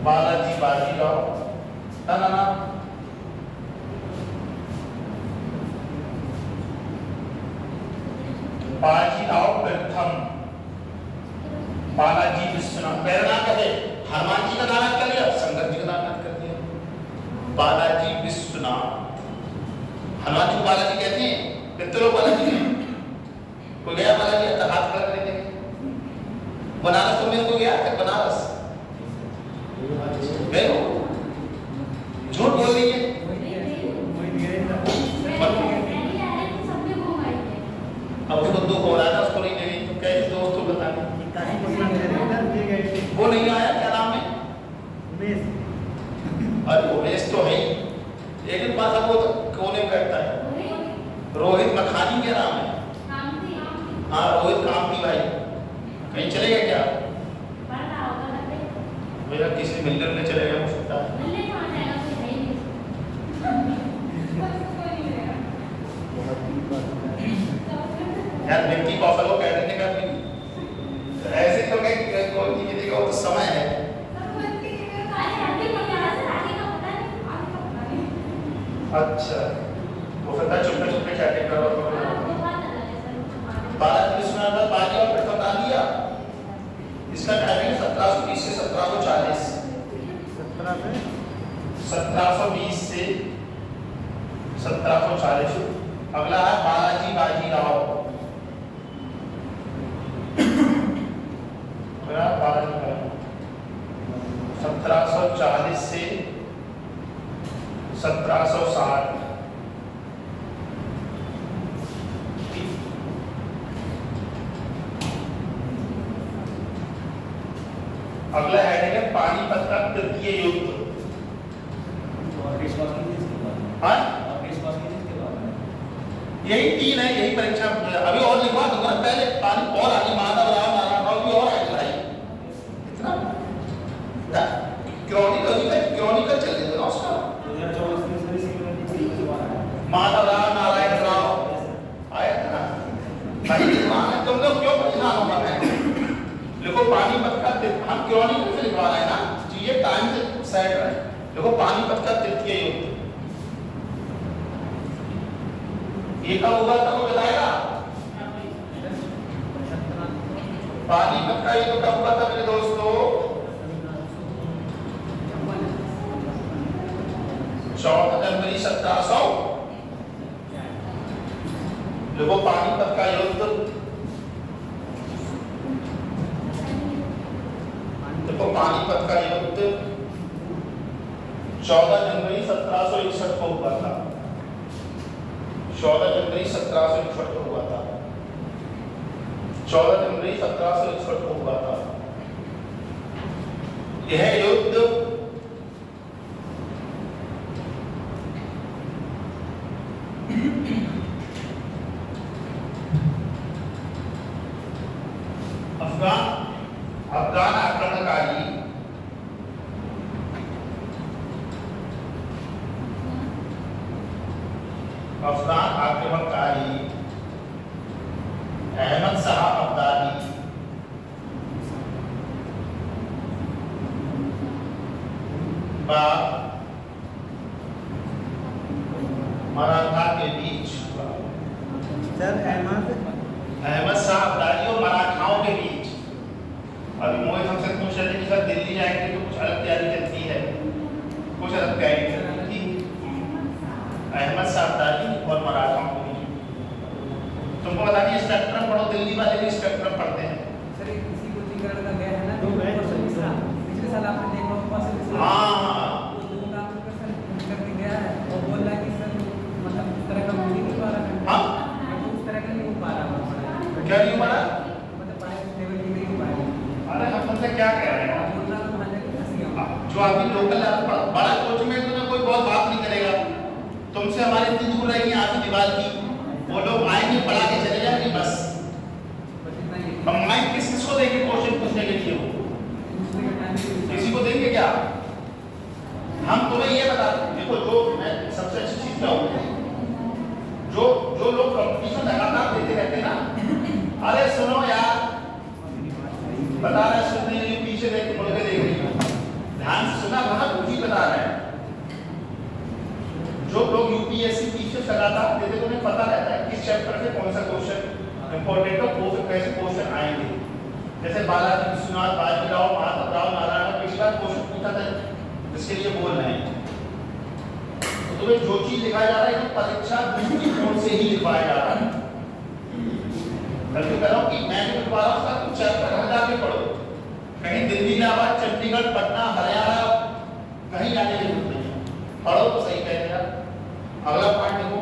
बालाजी बाजीराव ना बाजीराव प्रथम। बालाजी विश्वनाथ पहला नाम क्या है? हनुमान जी का नाम याद कर लिया, शंकर जी का नाम याद कर दिया। बालाजी विश्वनाथ, हनुमान जी को बालाजी कहते हैं, कितने लोग बालाजी हैं? कोई गया बालाजी? हाथ खड़ा करके बनारस तो मेरे को गया है, बनारस देखो झूठ बोल रही है। अब उसको दुख हो रहा है ना, उसको नहीं गई तो कैसे दोस्त को बताने? वो नहीं आया, क्या नाम है? अरे उमेश तो है ही, लेकिन बात अब वो कोने में बैठता है। रोहित मखानी क्या नाम है? हाँ रोहित कामती भाई। कहीं चले गए क्या? मेरा किसी मिलने में चले गए हो सकता है। यार व्यक्ति कौशल को कहने का ऐसे तो कोई चीज देखो तो समय है। अच्छा वो फिर चुपके चुपके चैटिंग करो। बालाजी विश्वनाथ बाजी और प्रथम डाल दिया। इसका टाइमिंग 1720 से 1740। 1720 से 1740। अगला है बालाजी बाजीराव। बालाजी बाजीराव 1740 से 1760। अगला हेडिंग है पानीपत का तृतीय युद्ध। हाँ यही तीन है, यही परीक्षा अभी और लिखवा दूंगा। पहले पानी और आगे माधव राव नारायण राव भी और आगे भाई इतना क्रॉनिकल चल रही है उसका। माधव राव नारायण राव आया था भाई। तुम लोग क्यों परेशान होगा? मैं देखो पानीपत का हम क्रॉनिकल से लिखवा रहे हैं ना जी, ये टाइम से सेट है। देखो पानीपत का तृतीय युद्ध ये कब हुआ था वो बताएगा? पानीपत का युद्ध कब हुआ था मेरे दोस्तों? 14 जनवरी 1700। देखो पानीपत का युद्ध, देखो पानीपत का युद्ध 14 जनवरी 1761 को हुआ था। 14 जनवरी 1761 को हुआ था। 14 जनवरी 1761 को हुआ था। यह युद्ध अफगान आक्रमणकारी अहमद शाह अब्दाली मराठा के बीच, सर अहमद शाह अब्दाली और मराठाओं के बीच। अभी मोहित हमसे पूछ रहे थे कि सर दिल्ली जाएंगे तो कुछ अलग तैयारी चलती है, कुछ अलग तैयारी चलती थी। अहमद शाह अब्दाली और मराठाओं के बीच। तुमको बता दिए स्पेक्ट्रम पढ़ो, दिल्ली वाले भी स्पेक्ट्रम पढ़ते हैं। सर किसी कोचिंग का गया है ना, तो मैं पिछले साल आपने देखा होगा सर। हाँ वो 2 लाख रुपए सर करके गया है और बोल रहा है कि सर मतलब उस तरह का नहीं हो पा रहा है। हाँ उस तरह का नहीं हो पा रहा है, क्या नहीं पढ़ा? मतलब पढ़ाई लेवल की नहीं हो पा रही। अरे हम तुमसे क्या कह रहे हैं? बोल रहा तो वहाँ जाके फंस गया। जो अभी लोकल बड़ा कोचिंग में तुम्हें कोई बहुत बात नहीं करेगा, तुमसे हमारी इतनी दूर रहेगी यहाँ से दीवार की, वो लोग आएंगे पढ़ा के चले जाएंगे बस। हम माइक किसको देंगे क्वेश्चन पूछने के लिए? किसी को देंगे क्या? हम तुम्हें ये बता देखो, जो मैं सबसे अच्छी चीज क्या होती है, जो लोग कंपटीशन लगातार देते रहते हैं ना, अरे सुनो यार बता रहा है, सुनने के लिए पीछे देख मुड़ के देख रही हो, ध्यान से सुना भला पूछी बता रहा है। जो लोग यूपीएससी पीछे लगातार देते तो उन्हें पता रहता है किस चैप्टर से कौन सा क्वेश्चन इंपॉर्टेंट है, वो कैसे क्वेश्चन आएंगे। जैसे बालाजी विश्वनाथ, बाजीराव, माधवराव, नारायण पिछली बार क्वेश्चन पूछा था, इसके लिए बोल रहे हैं। तो तुम्हें जो चीज लिखाया जा रहा है, तो परीक्षा दृष्टिकोण से ही लिखवाया जा रहा है। गलती कर रहा हूँ कि मैं जो लिखवा रहा हूँ उसका कुछ चैप्टर घर जाके पढ़ो, कहीं दिल्ली, इलाहाबाद, चंडीगढ़, पटना, हरियाणा कहीं जाने की जरूरत नहीं है, पढ़ो तो सही कह रहे। अगला पॉइंट देखो,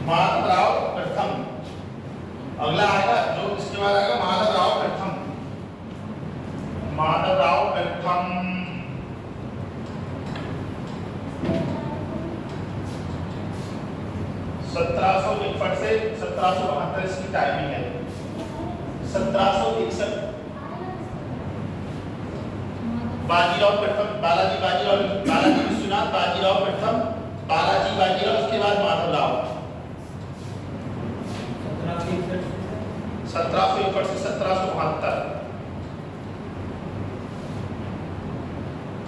माधवराव प्रथम। अगला आएगा जो इसके बाद आएगा माधवराव प्रथम। माधवराव प्रथम 1761 से 1772 इसकी टाइमिंग है। 1761 बाजीराव प्रथम, बालाजी विश्वनाथ, बाजीराव प्रथम, बालाजी बाजीराव, उसके बाद माधवराव। 1761 से 1772।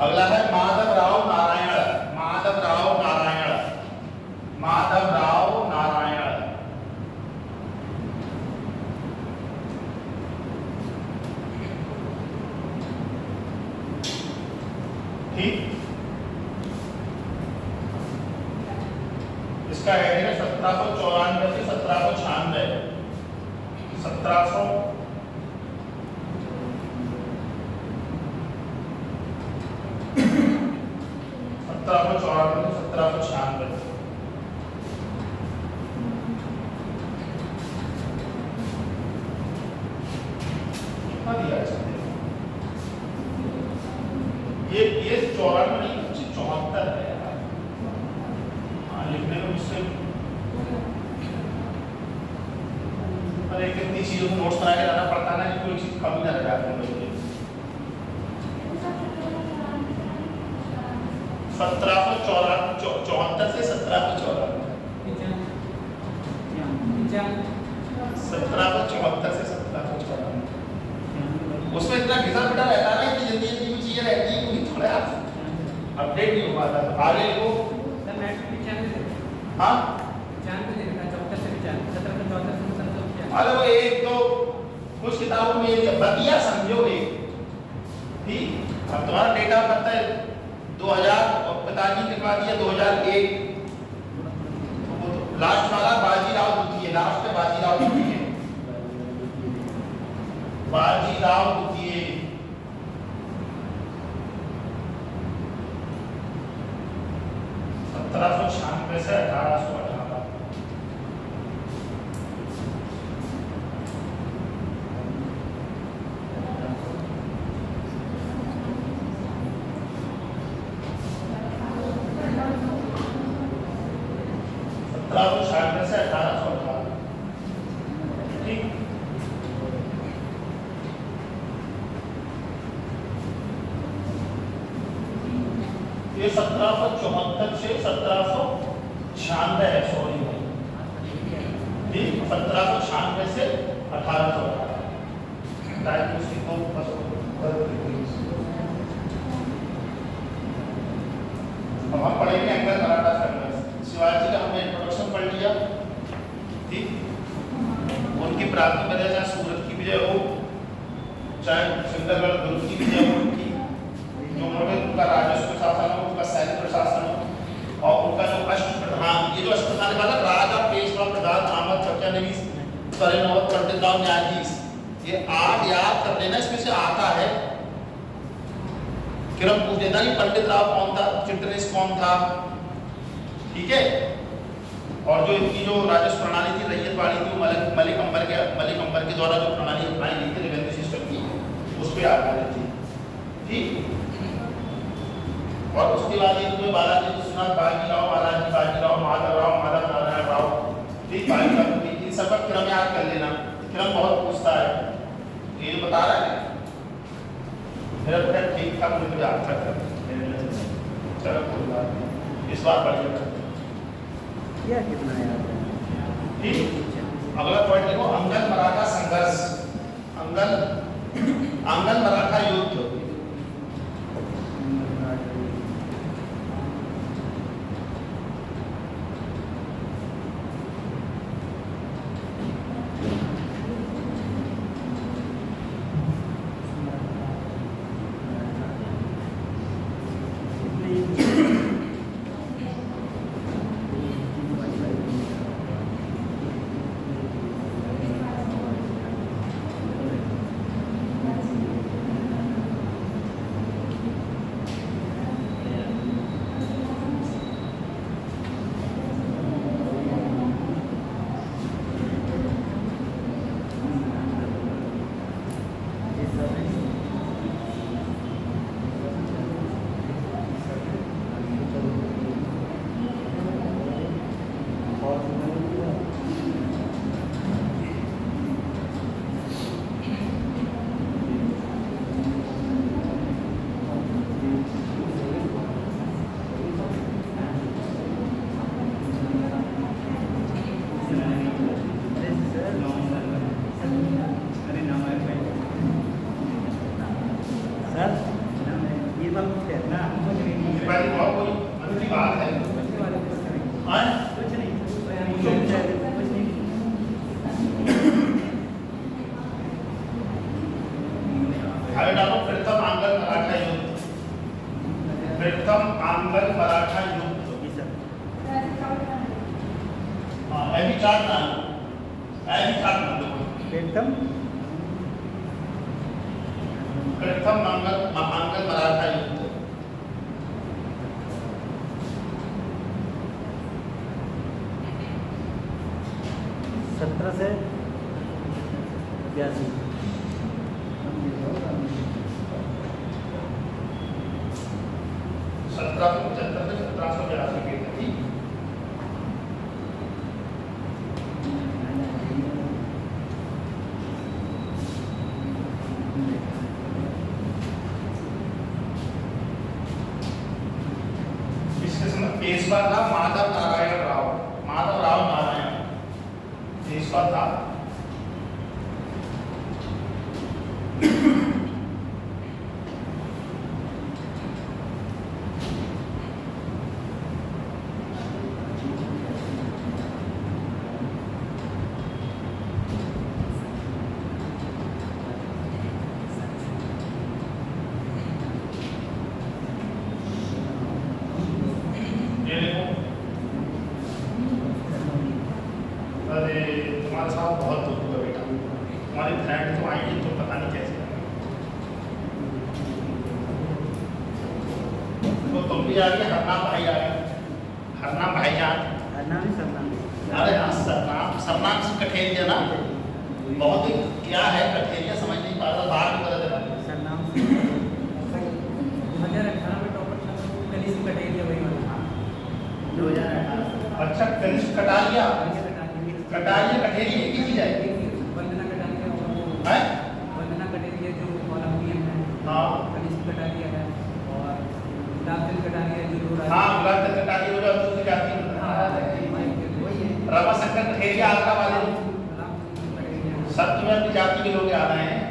अगला है माधवराव नारायण। माधवराव नारायण, माधवराव नारायण। ठीक, इसका हेडिंग है 1794 से 1796। 1794 से 1796। कितना दिया है? ये 94 नहीं, 74 है यार। हाँ, लिखने में मुझसे पर एक इतनी चीजों को नोट्स बना के लाना पड़ता है ना कि कोई चीज कमी ना रह जाए। 1774 से 1774। 1774 से 1774। उसमें इतना घिसा पिटा रहता है ना कि जल्दी जल्दी में चीजें रहती है, कोई थोड़ा अपडेट नहीं हो पाता। तो आगे को हाँ, अरे वो एक तो कुछ किताबों में ये बतिया समझो एक, ठीक। अब तुम्हारा डेटा पता है 2000 और पिताजी लिखवा दिया 2001, तो वो तो लास्ट वाला बाजीराव द्वितीय, लास्ट में बाजीराव द्वितीय, बाजीराव द्वितीय। 1796 से 1818। से 1818। ठीक, ये 1774 से 1796 है, सॉरी भाई, ठीक, 1796 से 1818। अब हम पढ़ेंगे अंगद मराठा संघर्ष। शिवाजी का हमने इंट्रोडक्शन पढ़ लिया, ठीक। उनकी प्राथमिक वजह चाहे सूरत की विजय हो, चाहे सिकंदरगढ़ दुर्ग की विजय हो, उनकी जो उनका राजस्व शासन हो, उनका सैनिक प्रशासन हो, और उनका जो अष्टप्रधान, ये जो अष्टप्रधान वाला राजा, पेशवा, प्रधान, आमद, चर्चा, निवीस, परिणव, पंडित, गांव, न्यायाधीश, ये 8 याद कर लेना। इसमें से आता है किरण पूछ देता कि पंडित राव कौन था, चिटनेस कौन था, ठीक है। और जो इनकी जो राजस्व प्रणाली थी, रैयतवाड़ी थी, मलिक अंबर के द्वारा जो प्रणाली अपनाई गई थी रेवेन्यू सिस्टम की, उस पर आधारित थी, ठीक। और उसके बाद इनमें बालाजी विश्वनाथ, बाजीराव, बालाजी बाजीराव, माधव नारायण राव, ठीक, बाजीराव, इन सबका क्रम याद कर लेना। क्रम बहुत पूछता है, ये बता रहा है मेरा बेटा ठीक था, मुझे याद था। चलो कोई बात नहीं, इस बार बढ़िया क्या कितना याद है, ठीक। अगला पॉइंट देखो, अंगद मराठा संघर्ष, अंगद मराठा युद्ध। पेशवा था माधव राव नारायण पेशवा था। तुम्हारे साथ बहुत दुख होगा बेटा, तुम्हारी फ्रेंड तो आएंगे तो पता नहीं कैसे, तो तुम भी आ गए, हरनाम भाई आ गए, हरनाम भाईजान, अरे हाँ सरनाम से कठेरिया ना, बहुत ही क्या है कठेरिया समझ नहीं पा रहा, बाहर भी बदल रहा है सरनाम 2018 में टॉपर था कनिष्क कठेरिया वही वाला 2018। अच्छा कनिष्क कटारिया कठेरिया एक ही चीज है। वंदना कटारिया और वो है वंदना कटारिया जो ओलंपियन है, हाँ कनिष्क कटारिया है, और गुलाबचंद कटारिया जो हाँ गुलाबचंद कटारिया जो दूसरी जाति रमाशंकर कठेरिया आगरा वाले सब तुम्हें अपनी जाति के लोग आ रहे हैं।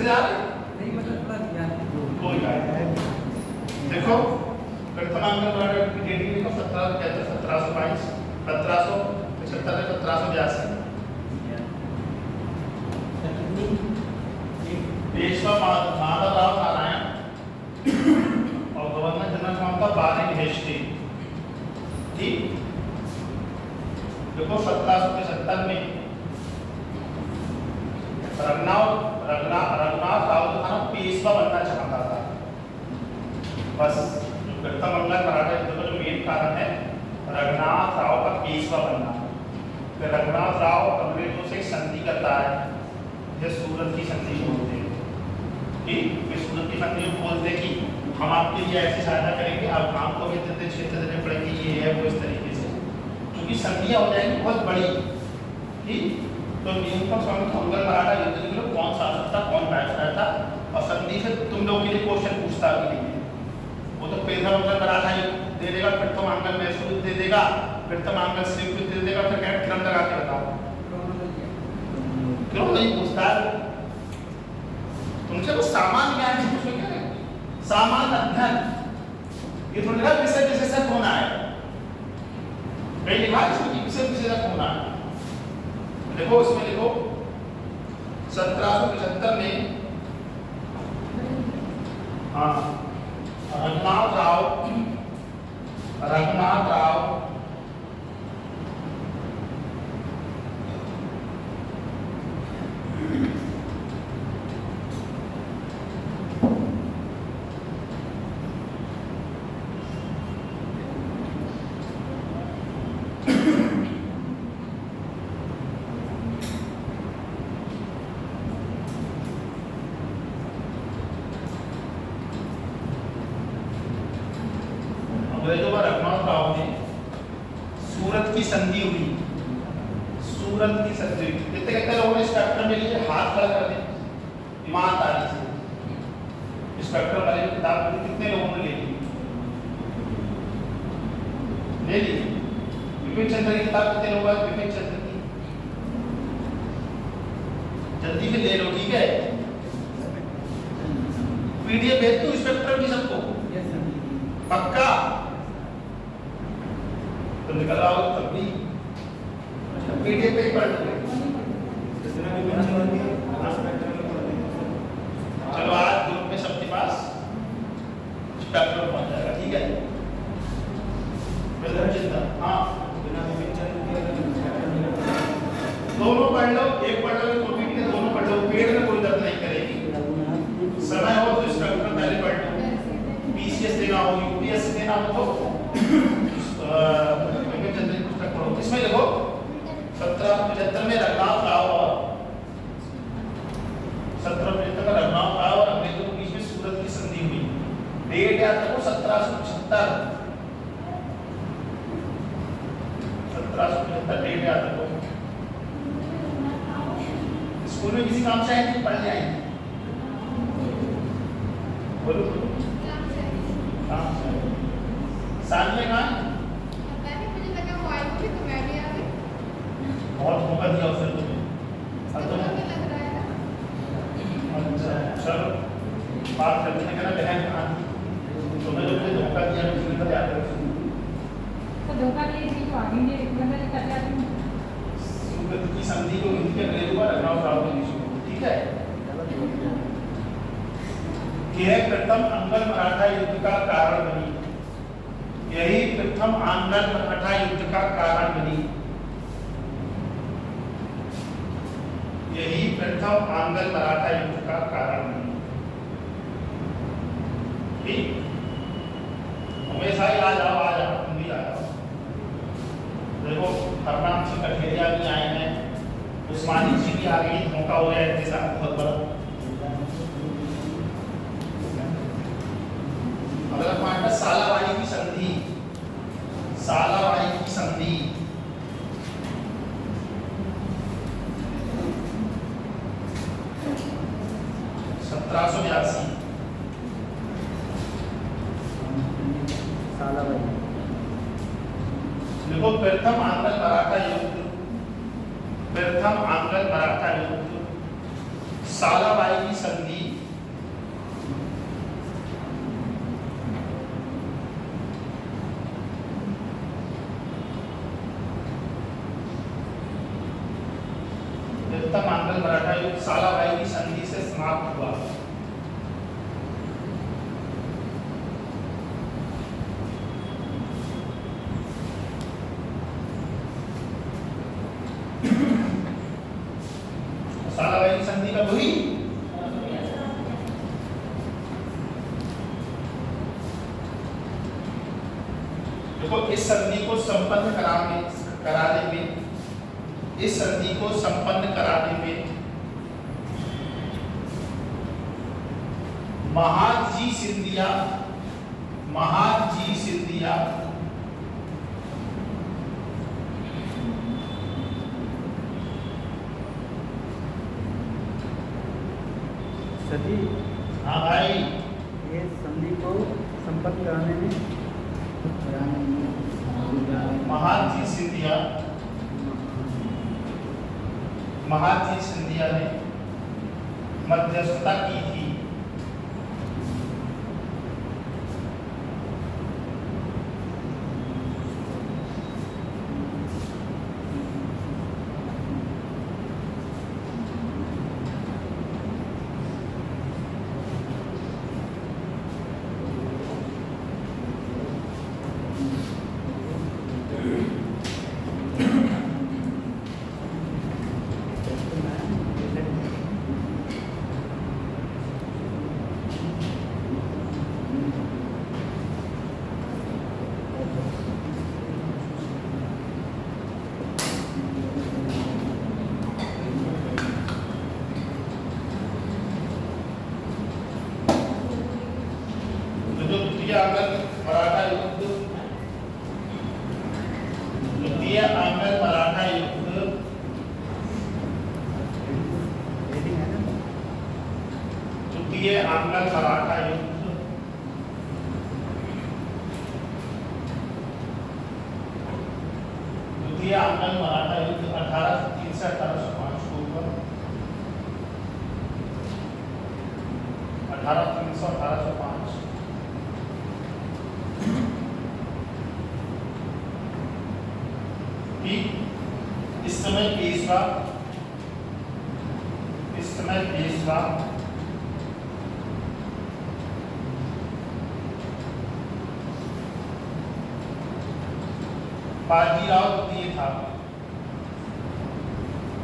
जा रहे हैं? नहीं मतलब थोड़ा ध्यान दो। कोई बात नहीं। देखो प्रथम अंकल मराठा की डेट लिखो 1722 1775 1782 पेशवा माधवराव नारायण और गवर्नर जनरल कौन था? बारिक हेस्टी। ठीक, देखो 1775 में रघुनाथ राव जो था ना पेशवा बनना चाहता था। बस प्रथम अंगल मराठा युद्ध का जो मेन कारण है रघुनाथ राव का पेशवा बनना। फिर रघुनाथ राव अंग्रेजों से संधि करता है, जो सूरत की संधि बोलते हैं। ठीक, फिर सूरत की संधि में बोलते कि हम आपके लिए ऐसी सहायता करेंगे, आप काम को भी देते क्षेत्र देने पड़ेंगे, ये है वो, इस तरीके से, क्योंकि संधियां हो जाएंगी बहुत बड़ी। ठीक, तो न्यूनतम समय अंगल मराठा युद्ध के लिए कौन शासक था, कौन बैठता था, और संधि से तुम लोग के लिए क्वेश्चन पूछता भी नहीं है। वो तो प्रथम अंगल मराठा युद्ध दे देगा, प्रथम अंगल मैसूर युद्ध दे देगा, प्रथम अंगल सिंह युद्ध दे देगा, फिर क्या क्रम लगा के बताओ क्यों नहीं पूछता है? तुमसे वो सामान्य ज्ञान से पूछो, क्या है सामान्य अध्ययन, ये थोड़ी ना विषय विशेषज्ञ होना है। कहीं लिखा है इसमें विषय विशेषज्ञ होना है? देखो इसमें लिखो 1775 में हाँ रघुनाथ राव रघुनाथ राव ने सूरत की संधि हुई, सूरत की संधि हुई। कितने लोगों ने स्पेक्ट्रम में लिए? हाथ खड़ा कर दे ईमानदारी से। स्पेक्ट्रम वाले किताब कितने लोगों ने ले ली? ले ली। विपिन चंद्र की किताब कितने लोगों ने? विपिन चंद्र की जल्दी से ले लो, ठीक है? पीडीएफ भेज दो स्पेक्ट्रम की सबको, पक्का? तो निकल रहा हो तब भी पीडीएफ पे ही पढ़ लो। चलो आज ग्रुप में सबके पास स्पेक्ट्रम पहुंच जाएगा, ठीक है? चिंता हाँ दोनों पढ़ लो, एक पढ़ लो तो पीठ दोनों पढ़ लो, पेट में कोई दर्द नहीं करेगी। समय हो तो स्पेक्ट्रम पहले पढ़ लो। पीसीएस देना हो, यूपीएस देना हो तो इसमें देखो 1775 में रघुनाथ राव और 1775 में रघुनाथ राव और अंग्रेजों के बीच में सूरत की संधि हुई। डेट याद रखो 1775 डेट याद रखो। स्कूल में किसी काम से आए थे, पढ़ जाएंगे? बोलो काम से साल में कहाँ बहुत मौका दिया उसने तुम्हें। अच्छा चलो बात करने का ना बहन कहाँ तुम्हें जो मुझे धोखा दिया उसने तो याद रखो। धोखा दिए थी तो आगे ये मतलब कर जाती हूँ। सूरत की संधि को हिंदी के अंग्रेजों का रघुनाथ राव के बीच में, ठीक है? यह प्रथम अंगल मराठा युद्ध का कारण बनी। यही प्रथम अंगल मराठा युद्ध का कारण बनी। यही प्रथम आंगल मराठा युद्ध का कारण बनी। ठीक, हमेशा ही आ जाओ तुम भी आ जाओ। देखो हरनाम सिंह कठेरिया भी आए हैं, उस्मानी जी भी आ गई, मौका हो गया इनके साथ बहुत बड़ा। अगला पॉइंट है सालाबाई की संधि। सालाबाई की संधि 1782। देखो प्रथम आंगल मराठा युद्ध सालाबाई की संधि मंगल मराठा युद्ध सालाबाई की संधि से समाप्त हुआ। सालाबाई की संधि कब हुई? देखो इस संधि को संपन्न कराने में इस संधि को संपन्न कराने में महादजी सिंधिया सभी हाँ भाई ये संधि को संपन्न कराने में महादजी सिंधिया ने मध्यस्थता की थी। द्वितीय आंग्ल मराठा युद्ध द्वितीय आंग्ल मराठा युद्ध द्वितीय आंग्ल मराठा युद्ध 1803 से 1805 को हुआ। 1803 से 1805 इस समय पेशवा बाजीराव द्वितीय था।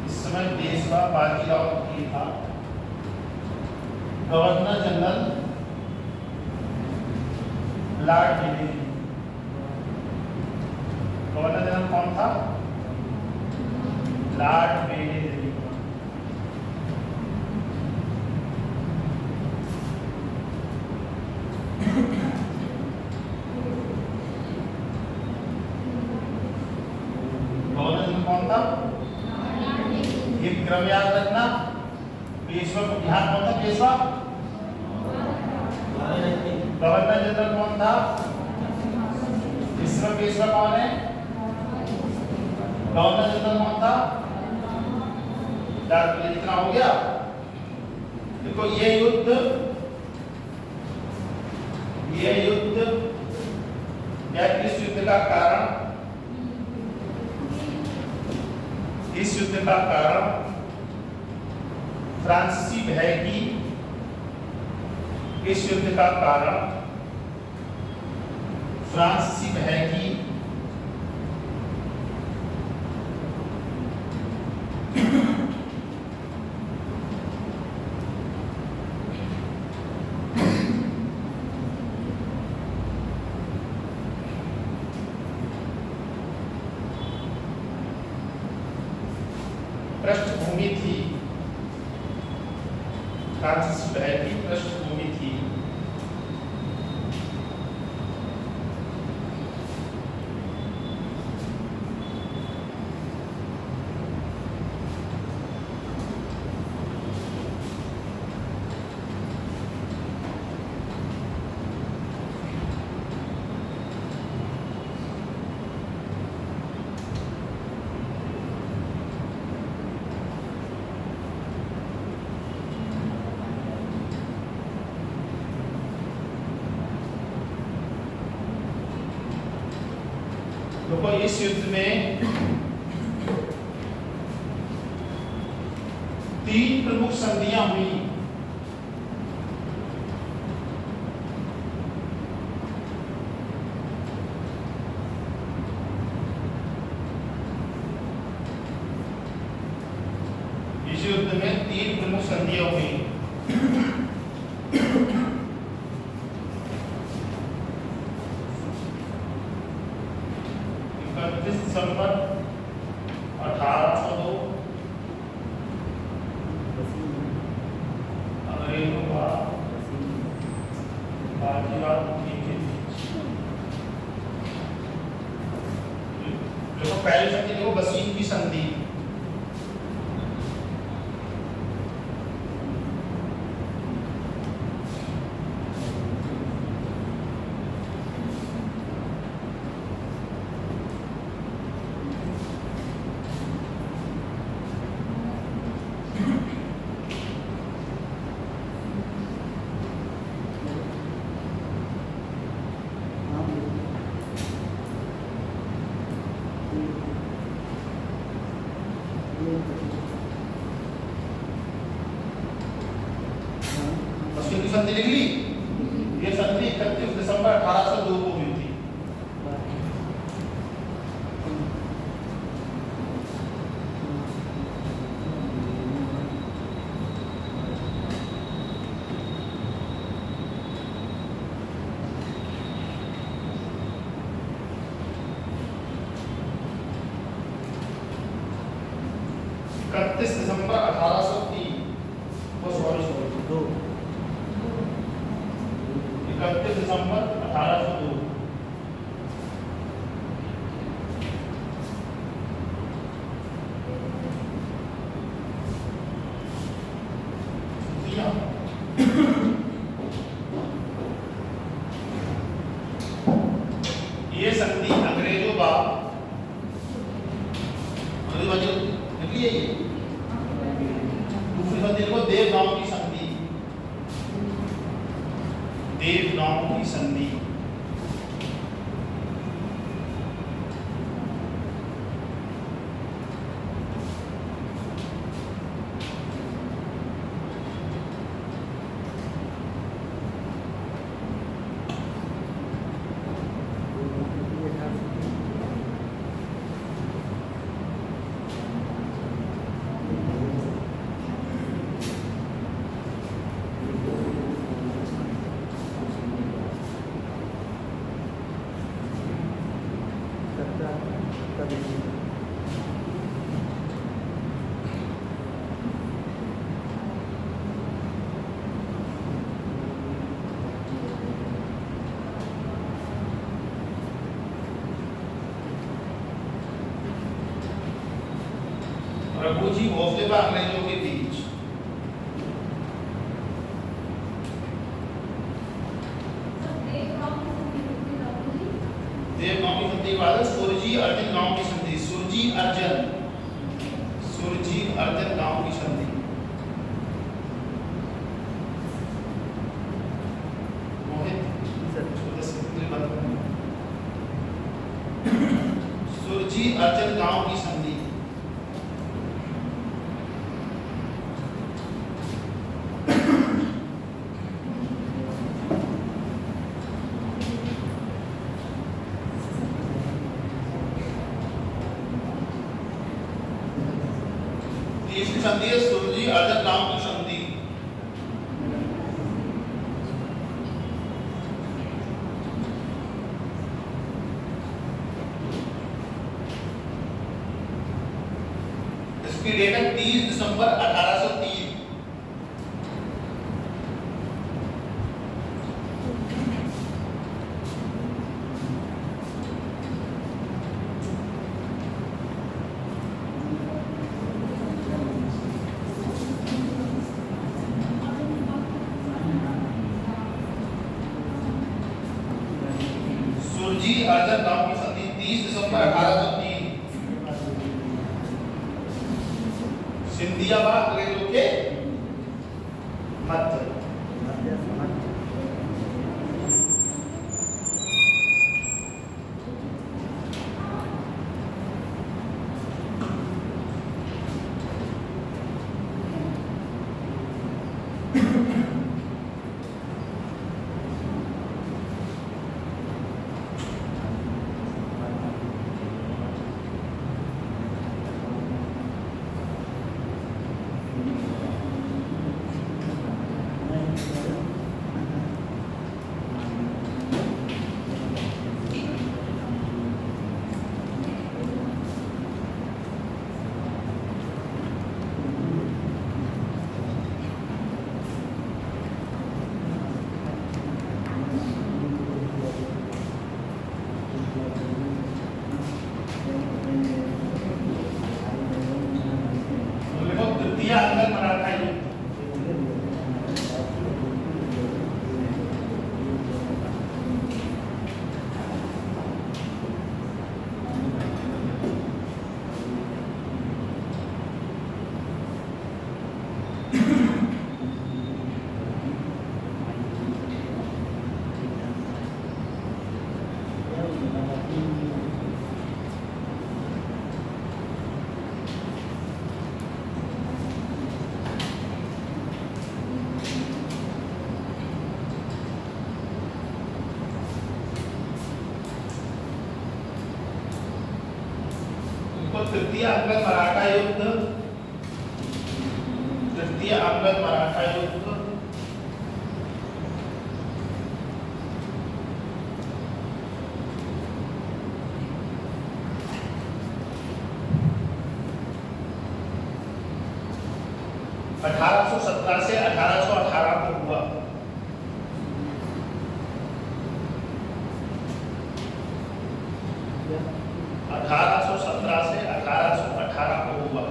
इस समय पेशवा बाजीराव द्वितीय था। Governor general Lord Benedict. Governor general कौन था? Lord Benedict. गवर्नर जनरल कौन था? ये क्रम याद रखना। पेशवा को ध्यान कौन था? पेशवा। गवर्नर जनरल कौन था? इसमें पेशवा कौन है? गवर्नर जनरल कौन था? लिखना हो गया। देखो ये युद्ध या इस युद्ध का कारण फ्रांसीसी भय की इस युद्ध का कारण फ्रांसीसी भय की पृष्ठभूमि थी। फ्रांसीसी भय की पृष्ठभूमि थी। देखो इस युद्ध में 3 प्रमुख संधियां हुई। इस युद्ध में 3 प्रमुख संधियां हुई। 31 दिसंबर 1802 अंग्रेजों का बाजीराव के बीच। देखो पहली संधि देखो वसीम की संधि। की संधि लिख ली। ये संधि 31 दिसंबर 1802 को हुई थी। दिसंबर 1803 31 दिसंबर 1802। ये संधि अंग्रेजों का निकली है। दूसरी संधि को देवगांव की संधि। देवगांव की संधि रघुजी भोसले व अंग्रेजों के बीच। देवगांव की संधि के बाद सुरजी अर्जुन गांव की संधि। सुरजी अर्जुन गांव की संधि। सुरजी अर्जुन गांव की संधि। तीसरी संधि है सुरजी अर्जुन गांव की संधि। इसकी डेट है 30 दिसंबर 1803। सुरजी अर्जुन गांव की संधि 30 दिसंबर 1803। सिंधिया बाग अंग्रेजों के मध्य। तृतीय अंगद मराठा युद्ध, तृतीय अंगद मराठा युद्ध, (1817 से 1818 को हुआ। या 1817 से 1818 को हुआ।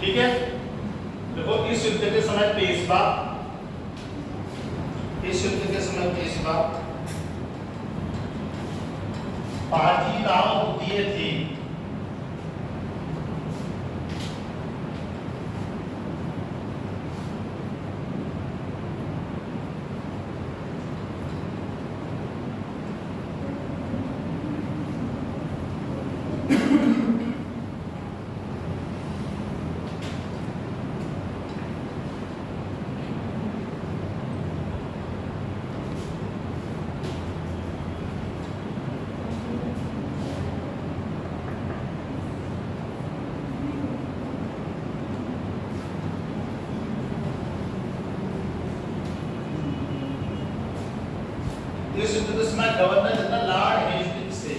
ठीक है, देखो इस युद्ध के समय पेशवा, इस युद्ध के समय पेशवा बाजीराव द्वितीय थे। इस युद्ध के समय गवर्नर जनरल लॉर्ड हेस्टिंग्स थे।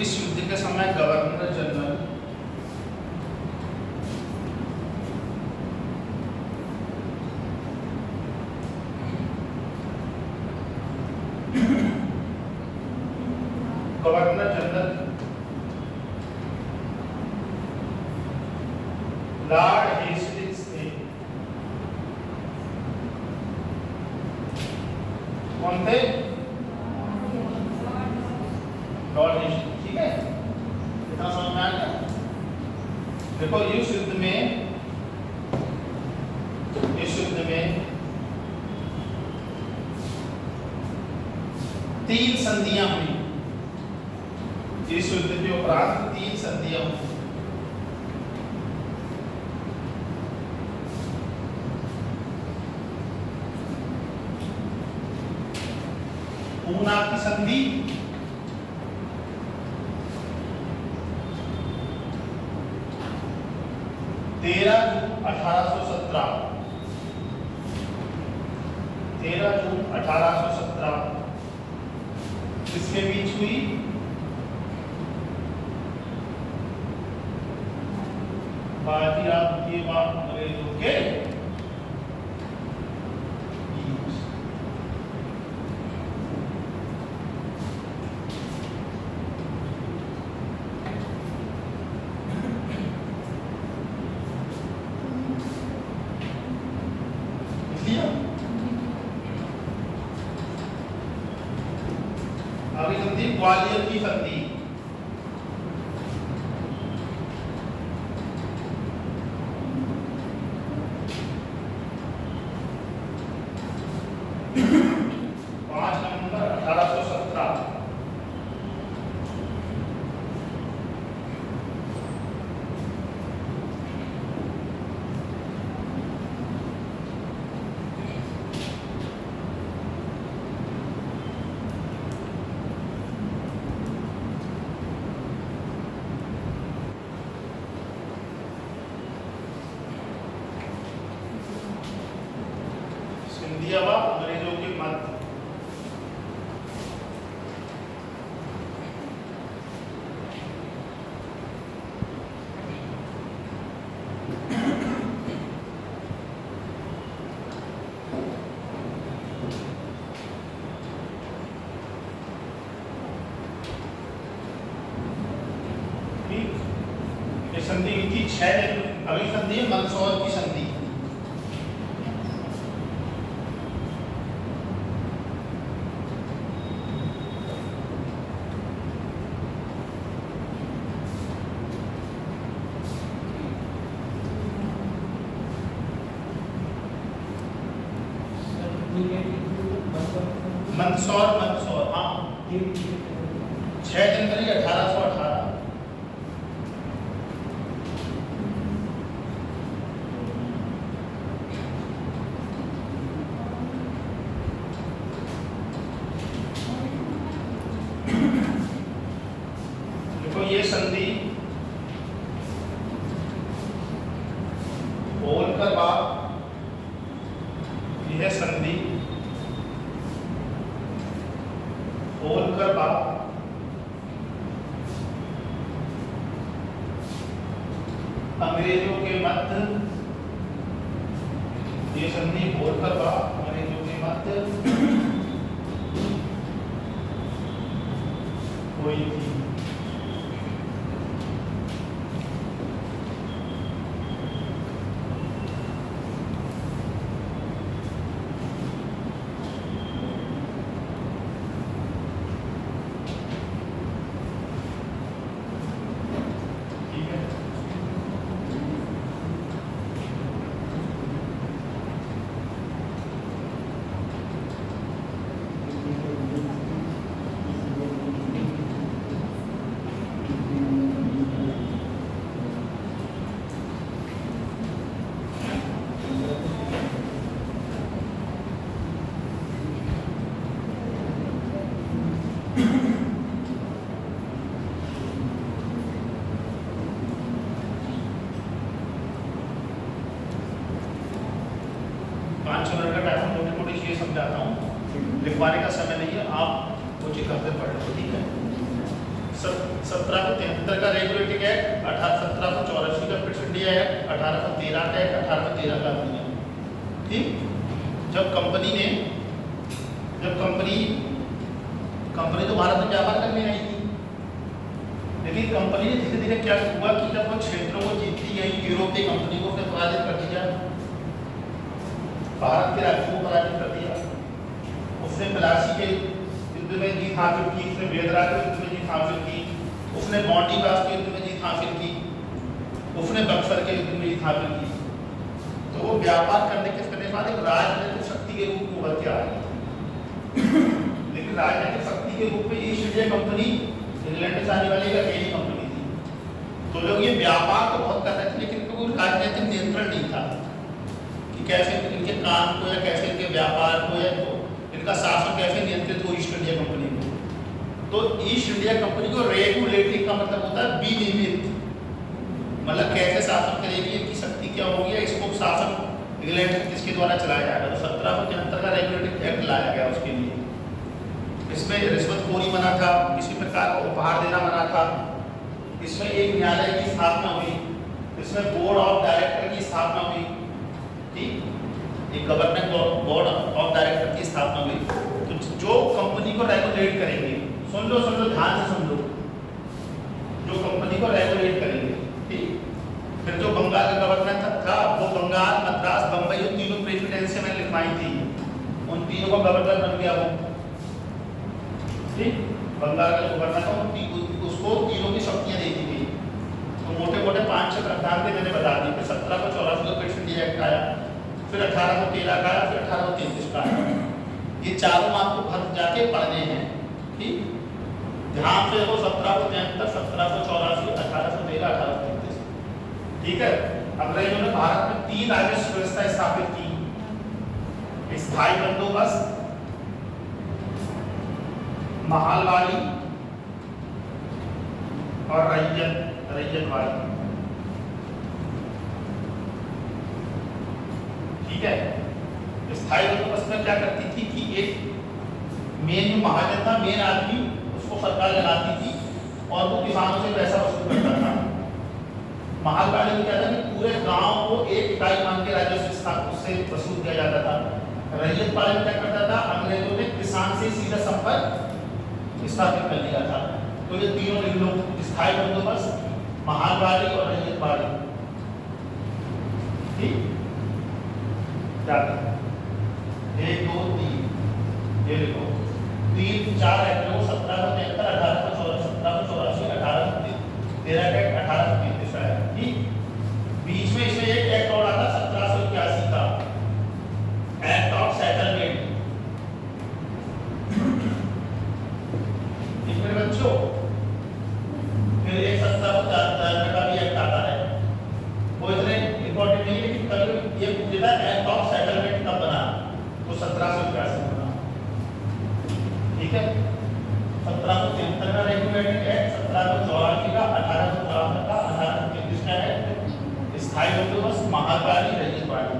इस युद्ध के समय गवर्नर जनरल लॉर्ड हेस्टिंग्स थे। कौन थे? Lord Hastings. ठीक है, इतना समझ में आ गया। देखो इस युद्ध में 3 संधियां हुई। इस युद्ध के उपरांत 3 संधियां हुई। पूना की संधि, तेरह जून 1817 किसके बीच हुई? बाजीराव के बाद अंग्रेजों के अभी संधि ग्वालियर की संधि। अंग्रेजों के मध्य। ये संधि हुई थी 6 दिन। अगली संधि है मंदसौर की संधि। मंदसौर हाँ 6 जनवरी 1818। होलकर बाप अंग्रेजों के मध्य, ये संधि होलकर बाप अंग्रेजों के मध्य हुई थी। लिखवाने का समय नहीं है, आप कुछ करते पढ़ लो, ठीक है। 1773 का रेगुलेटिंग एक्ट, 1784 का फिट्स इंडिया एक्ट, 1813 का एक्ट, 1813 का अधिनियम, ठीक। जब कंपनी तो भारत में व्यापार करने आई थी, लेकिन कंपनी ने धीरे धीरे क्या हुआ कि जब वो क्षेत्रों को जीतती गई, यूरोपीय कंपनी को उसने पराजित कर दिया, भारत के राज्यों को पराजित कर दिया। उसने प्लासी के युद्ध में जीत हासिल की, उसने बेदरा के युद्ध में जीत हासिल की, उसने मॉन्टीबास के युद्ध में जीत हासिल की, उसने बक्सर के युद्ध में जीत हासिल की। तो वो व्यापार करने के बाद एक राजनीतिक शक्ति के रूप में उभर के आ रही थी। लेकिन राजनीतिक शक्ति के रूप में ईस्ट इंडिया कंपनी इंग्लैंड से आने वाली एक अकेली कंपनी थी। तो लोग ये व्यापार तो बहुत कर रहे थे, लेकिन कोई राजनीतिक नियंत्रण नहीं था कि कैसे इनके काम को या कैसे इनके व्यापार को या इनका शासन कैसे नियंत्रित हो ईस्ट इंडिया कंपनी को। तो ईस्ट इंडिया कंपनी को रेगुलेटिंग का मतलब होता है विनियमित, मतलब कैसे शासन करेगी, इनकी शक्ति क्या होगी, इसको शासन इंग्लैंड किसके द्वारा चलाया जाएगा। तो 1773 का रेगुलेटिंग एक्ट लाया गया उसके लिए। इसमें रिश्वतखोरी मना था, किसी प्रकार का उपहार देना मना था, इसमें एक न्यायालय की स्थापना हुई, इसमें बोर्ड ऑफ डायरेक्टर की स्थापना हुई, ठीक, एक गवर्नमेंट बोर्ड ऑफ डायरेक्टर की स्थापना हुई। तो जो कंपनी को रेगुलेट करेंगे, सुन लो ध्यान से सुन लो, जो कंपनी को रेगुलेट करेंगे, ठीक। फिर जो बंगाल का गवर्नर था वो बंगाल, मद्रास, बम्बई, उन तीनों प्रेसिडेंसी में लिखवाई थी, उन तीनों का गवर्नर बन गया वो, ठीक। बंगाल का गवर्नर था, उसको तीनों की शक्तियां दी थी। तो मोटे मोटे 5-6 प्रावधान थे मैंने बता दी। फिर 1784 का फिट्स इंडिया एक्ट आया, फिर 1813 का आया, फिर 1833 का आया। ये चारों आपको घर जाके पढ़ने हैं, ठीक। ध्यान से देखो, 1773, 1784, 1813, 1833, ठीक है। अंग्रेजों ने भारत में 3 राजस्व व्यवस्था स्थापित की: स्थायी बंदोबस्त, महालवाड़ी और रैयतवाड़ी, ठीक है। स्थायी बंदोबस्त में क्या करती थी कि एक मेन जो महाजन था, मेन आदमी, उसको सरकार लगाती थी और वो किसानों से पैसा वसूल करता था। महालवाड़ी में क्या था कि पूरे गांव को एक इकाई मान के राजस्व उससे वसूल किया जाता था। रैयतवाड़ी में क्या करता था, अंग्रेजों ने किसान से सीधा संपर्क स्थापित कर दिया था। तो ये तीनों लोग, स्थायी बंदोबस्त, महालवाड़ी और रैयतवाड़ी, ठीक। 1 2 3 ये देखो 3-4 एक्ट में 1773, 1884, 1784, 1813 का 1833 आया, ठीक। बीच में इसमें एक एक्ट और आता 1781 का एक्ट ऑफ सेटलमेंट। इसमें बच्चों फिर एक 1773 का भी एक्ट आता है, वो इतने इंपॉर्टेंट नहीं है, लेकिन कभी ये पूछता है एक्ट ऑफ सेटलमेंट कब बना, तो 1781 बना, ठीक है। 1773 का रेगुलेटिंग एक्ट, 1784 का, 1854 का, 1833 का एक्ट, स्थायी बंदोबस्त, महालवाड़ी, रैयतवाड़ी।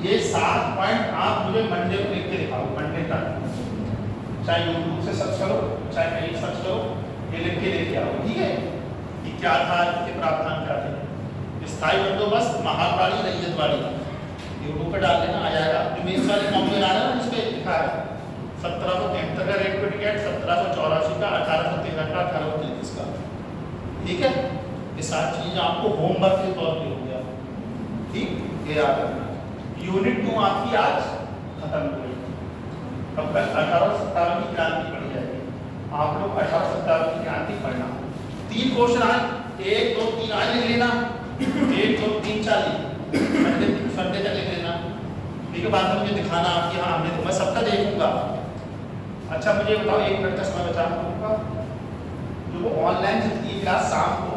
ये 7 पॉइंट आप मुझे मंडे को लिख के दिखाओ, मंडे तक। चाहे यूट्यूब से सर्च करो, चाहे कहीं सर्च करो, ये लिख के लेके आओ, ठीक है, कि क्या था, इसके प्रावधान क्या थे। स्थायी बंदोबस्त महालवाड़ी रैयतवाड़ी यूट्यूब पे डाल देना, आ जाएगा। जो मेन वाले फॉर्मूले आ रहा है ना, इस पे लिखा है 1773 का रेट पेड एक्ट, 1784 का, 1813 का, 1833 का, ठीक है। ये सारी चीजें आपको होमवर्क के तौर पे हो गया, ठीक, ये याद रखना। यूनिट 2 आपकी आज खत्म हो गई। कब तक? 1857 की क्रांति पढ़ी जाएगी। आप लोग 1857 की क्रांति पढ़ना। 3 क्वेश्चन आए, 1 2 3 आज लिख लेना, 1 2 3 4 संडे तक लिख लेना, ठीक है। बाद में मुझे दिखाना आपकी, हाँ हमने तो मैं सबका देखूंगा। अच्छा मुझे बताओ, 1 मिनट का समय बचा हम लोगों का, जो वो ऑनलाइन चलती है क्लास शाम को,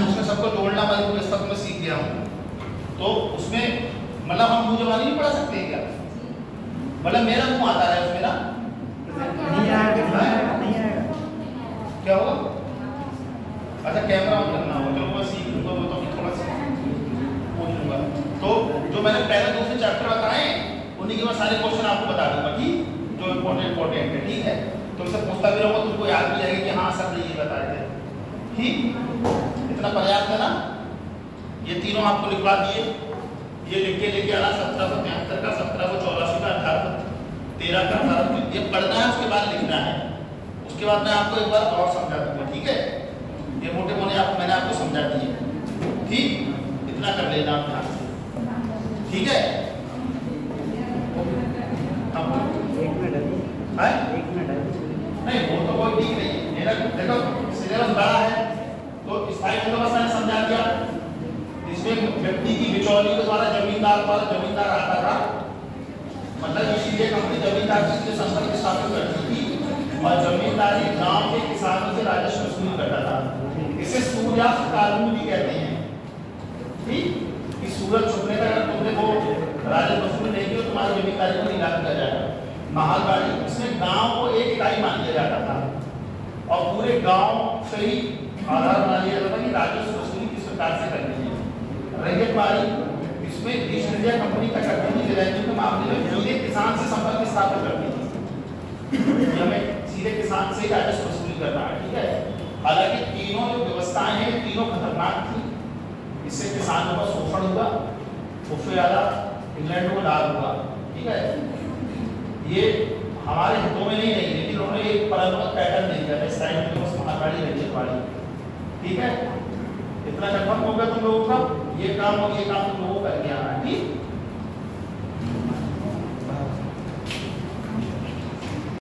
उसमें सबको जोड़ना वाली व्यवस्था तो मैं सीख गया हूँ, तो उसमें मतलब हम मुझे वाली नहीं पढ़ा सकते हैं क्या? मतलब मेरा मुंह आता है उसमें ना, नहीं आएगा, नहीं आएगा। क्या होगा? अच्छा कैमरा ऑन करना होगा, चलो मैं सीख लूँगा, वो तो थोड़ा सा पूछ लूँगा। तो जो मैंने पहले दूसरे चैप्टर बताए उन्हीं के मैं सारे क्वेश्चन आपको बता दूंगा, ठीक, जो इम्पोर्टेंट है, ठीक है। तुमसे पूछता भी रहूँगा, तुमको याद भी जाएगा कि हाँ सर ने ये बताए थे, ठीक। इतना पर्याप्त है ना? ये तीनों आपको लिखवा दिए, ये लिख के लेके आना 1773 का, 1784 का, 1813 का, 18 ये पढ़ना है, उसके बाद लिखना है। उसके बाद मैं आपको एक बार और समझा दूंगा, ठीक है। ये मोटे मोटे मैंने आपको समझा दिए, ठीक, इतना कर लेना आप ध्यान से, ठीक है। एक मिनट है, एक मिनट नहीं वो तो कोई ठीक नहीं है। मेरा देखो सिलेबस बड़ा है, तो स्थायी बंदोबस्त मैंने समझा दिया। इसमें व्यक्ति की बिचौली के द्वारा जमींदार आता था, मतलब इसीलिए कंपनी जमींदार से संपर्क स्थापित करती थी और जमींदारी गांव के किसानों से राजस्व वसूल करता था। इसे सूर्यास्त कानून भी कहते हैं, ठीक, कि सूरज छुपने तक अगर तुमने वो राजस्व वसूल नहीं किया, तुम्हारी जमींदारी को नीलाम किया जाएगा। महालवाड़ी, इसमें गांव को एक इकाई मान लिया जाता था और पूरे गांव से ही आधार बना लिया जाता था कि राजस्व वसूली किस प्रकार से करनी है। रैयतवाड़ी, इसमें ईस्ट इंडिया कंपनी का कटौती के मामले में सीधे किसान से संपर्क स्थापित करती थी, हमें सीधे किसान से राजस्व वसूली करना है, ठीक है। हालांकि तीनों जो व्यवस्थाएं हैं तीनों खतरनाक थी, इससे किसानों का शोषण हुआ, सबसे ज्यादा इंग्लैंड को लाभ हुआ, ठीक है। ये हमारे हितों में नहीं रही, लेकिन उन्होंने एक परंपरागत पैटर्न दे दिया था इस टाइम में, बस महालवाड़ी रैयतवाड़ी, ठीक है। इतना कंफर्म हो गया तुम लोगों का, ये काम और ये काम तुम लोगों को करके आना है, ठीक।